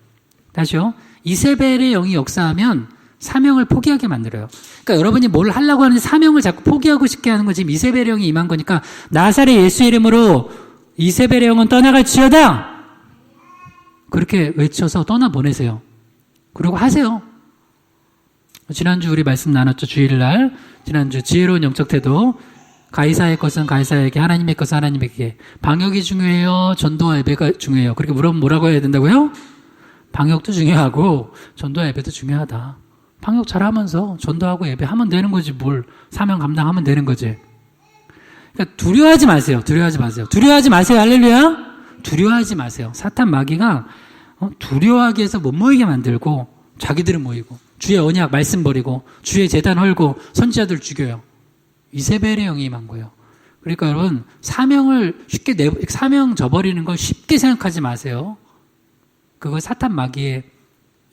다시요. 이세벨의 영이 역사하면 사명을 포기하게 만들어요. 그러니까 여러분이 뭘 하려고 하는데 사명을 자꾸 포기하고 싶게 하는 건 지금 이세벨의 영이 임한 거니까 나사렛 예수 이름으로 이세벨의 영은 떠나갈지어다. 그렇게 외쳐서 떠나보내세요. 그리고 하세요. 지난주 우리 말씀 나눴죠. 주일날. 지난주 지혜로운 영적 태도. 가이사의 것은 가이사에게, 하나님의 것은 하나님에게. 방역이 중요해요? 전도와 예배가 중요해요? 그렇게 물어보면 뭐라고 해야 된다고요? 방역도 중요하고 전도와 예배도 중요하다. 방역 잘하면서 전도하고 예배하면 되는 거지, 뭘. 사명 감당하면 되는 거지. 그러니까 두려워하지 마세요. 할렐루야. 두려워하지 마세요. 사탄 마귀가 두려워하게 해서 못 모이게 만들고 자기들은 모이고 주의 언약 말씀 버리고 주의 제단 헐고 선지자들 죽여요. 이세벨의 영이 임한 거예요. 그러니까 여러분, 사명 저버리는 걸 쉽게 생각하지 마세요. 그거 사탄 마귀의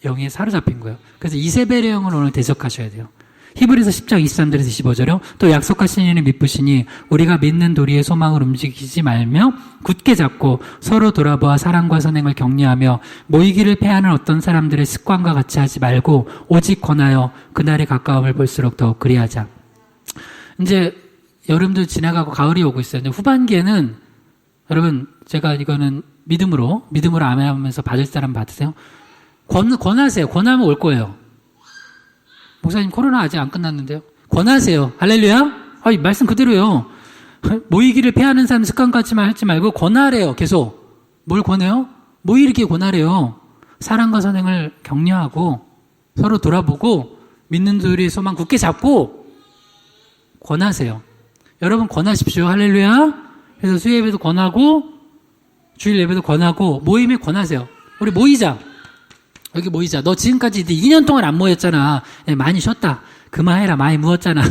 영에 사로잡힌 거예요. 그래서 이세벨의 영을 오늘 대적하셔야 돼요. 히브리서 10장 23절에서 25절이요. 또 약속하신 이는 미쁘시니 우리가 믿는 도리의 소망을 움직이지 말며 굳게 잡고 서로 돌아보아 사랑과 선행을 격려하며 모이기를 패하는 어떤 사람들의 습관과 같이 하지 말고 오직 권하여 그날의 가까움을 볼수록 더욱 그리하자. 이제 여름도 지나가고 가을이 오고 있어요. 이제 후반기에는 여러분, 제가 이거는 믿음으로 아멘하면서 받을 사람 받으세요. 권하세요. 권하면 올 거예요. 목사님, 코로나 아직 안 끝났는데요. 권하세요. 할렐루야. 말씀 그대로요. 모이기를 패하는 사람 습관 같지만 하지 말고 권하래요. 계속. 뭘 권해요? 모이기를 권하래요. 사랑과 선행을 격려하고 서로 돌아보고 믿는 도리의 소망 굳게 잡고 권하세요. 여러분 권하십시오. 할렐루야. 그래서 수요 예배도 권하고 주일 예배도 권하고 모임에 권하세요. 우리 모이자. 여기 모이자. 너 지금까지 2년 동안 안 모였잖아. 많이 쉬었다. 그만해라. 많이 무었잖아.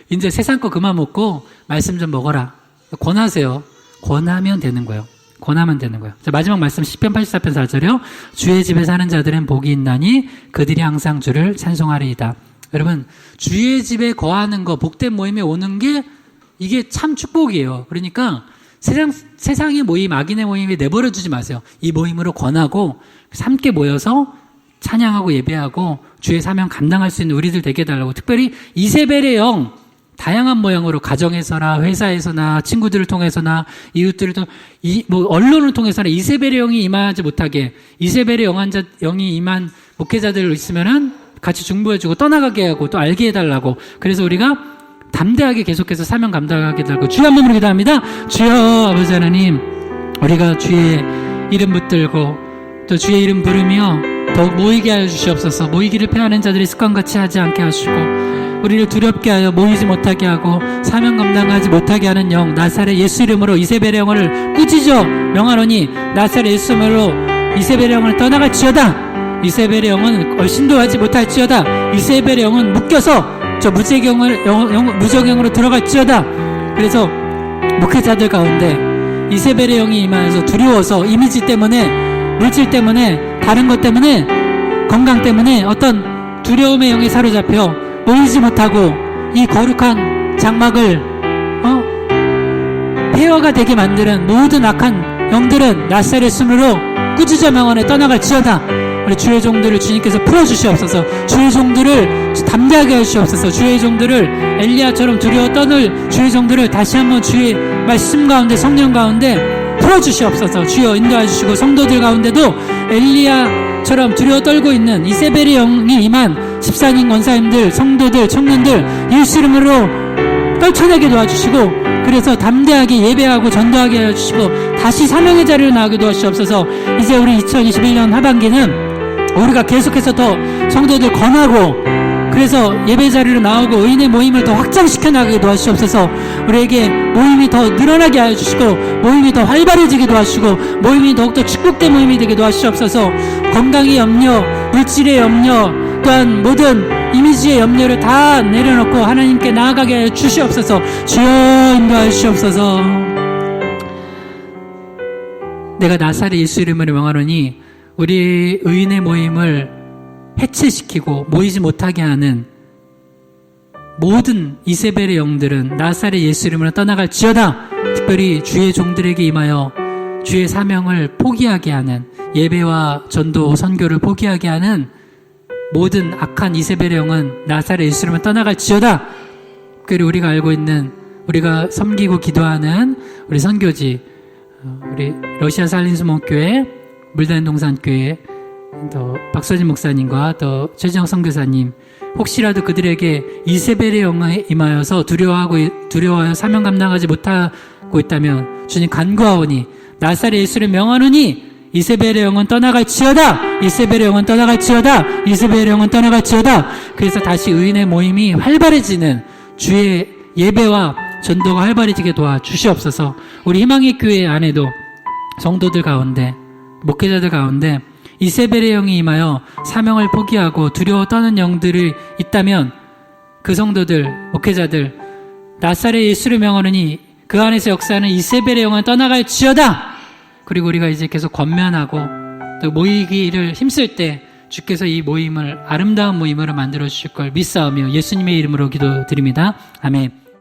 이제 세상 거 그만 먹고 말씀 좀 먹어라. 권하세요. 권하면 되는 거예요. 자, 마지막 말씀 시편 84편 4절이요. 주의 집에 사는 자들은 복이 있나니 그들이 항상 주를 찬송하리이다. 여러분, 주의 집에 거하는 거, 복된 모임에 오는 게 이게 참 축복이에요. 그러니까 세상의 모임, 악인의 모임에 내버려 두지 마세요. 이 모임으로 권하고 함께 모여서 찬양하고 예배하고 주의 사명 감당할 수 있는 우리들 되게 해달라고. 특별히 이세벨의 영, 다양한 모양으로 가정에서나 회사에서나 친구들을 통해서나 이웃들을 통해 언론을 통해서나 이세벨의 영이 임하지 못하게 이세벨의 영이 임한 목회자들 있으면은 같이 중보해주고 떠나가게 하고 또 알게 해달라고. 그래서 우리가 담대하게 계속해서 사명 감당하게 해달라고 주여 한번 기도합니다. 주여 아버지 하나님, 우리가 주의 이름 붙들고 또 주의 이름 부르며 더욱 모이게 하여 주시옵소서. 모이기를 패하는 자들이 습관같이 하지 않게 하시고 우리를 두렵게 하여 모이지 못하게 하고 사명 감당하지 못하게 하는 영 나사렛 예수 이름으로 이세벨의 영을 꾸짖어 명하노니 나사렛 예수 이름으로 이세벨의 영을 떠나갈지어다. 이세벨의 영은 얼씬도 못할지어다. 이세벨의 영은 묶여서 저 무적영으로 들어갈지어다. 그래서 목회자들 가운데 이세벨의 영이 임하여서 두려워서 이미지 때문에 물질 때문에 다른 것 때문에 건강 때문에 어떤 두려움의 영에 사로잡혀 모이지 못하고 이 거룩한 장막을 폐허가 되게 만드는 모든 악한 영들은 나사렛 숨으로 꾸짖어 명하여 떠나갈지어다. 우리 주의 종들을 주님께서 풀어주시옵소서. 주의 종들을 담대하게 해주시옵소서. 주의 종들을 엘리야처럼 두려워 떠들 주의 종들을 다시 한번 주의 말씀 가운데 성령 가운데 풀어주시옵소서. 주여 인도해 주시고 성도들 가운데도 엘리야처럼 두려워 떨고 있는 이세벨의 영이 임한 집사님, 권사님들, 성도들, 청년들 예수 이름으로 떨쳐내게 도와주시고 그래서 담대하게 예배하고 전도하게 해주시고 다시 사명의 자리로 나가게 도와주시옵소서. 이제 우리 2021년 하반기는 우리가 계속해서 더 성도들 권하고 그래서 예배 자리로 나오고 의인의 모임을 더 확장시켜 나가게 도와주시옵소서. 우리에게 모임이 더 늘어나게 하여 주시고 모임이 더 활발해지게 도와주시고 모임이 더욱더 축복된 모임이 되게 도와주시옵소서. 건강의 염려, 물질의 염려 또한 모든 이미지의 염려를 다 내려놓고 하나님께 나아가게 하여 주시옵소서. 주여 인도하여 주시옵소서. 내가 나사렛 예수 이름으로 명하노니 우리 의인의 모임을 해체시키고 모이지 못하게 하는 모든 이세벨의 영들은 나사렛 예수 이름으로 떠나갈지어다. 특별히 주의 종들에게 임하여 주의 사명을 포기하게 하는 예배와 전도 선교를 포기하게 하는 모든 악한 이세벨의 영은 나사렛 예수 이름으로 떠나갈지어다. 그리고 우리가 알고 있는 우리가 섬기고 기도하는 우리 선교지 우리 러시아 살린수목교회 물단동산교회 또 박서진 목사님과 또 최지영 선교사님 혹시라도 그들에게 이세벨의 영에 임하여서 두려워하여 사명 감당하지 못하고 있다면 주님 간구하오니 나사렛 예수를 명하노니 이세벨의 영은 떠나갈지어다. 이세벨의 영은 떠나갈지어다. 이세벨의 영은 떠나갈지어다. 그래서 다시 의인의 모임이 활발해지는 주의 예배와 전도가 활발해지게 도와주시옵소서. 우리 희망의 교회 안에도 성도들 가운데 목회자들 가운데 이세벨의 영이 임하여 사명을 포기하고 두려워 떠는 영들이 있다면 그 성도들, 목회자들 나사렛 예수를 명하노니 그 안에서 역사하는 이세벨의 영은 떠나갈지어다. 그리고 우리가 이제 계속 권면하고 또 모이기를 힘쓸 때 주께서 이 모임을 아름다운 모임으로 만들어 주실 걸 믿사오며 예수님의 이름으로 기도드립니다. 아멘.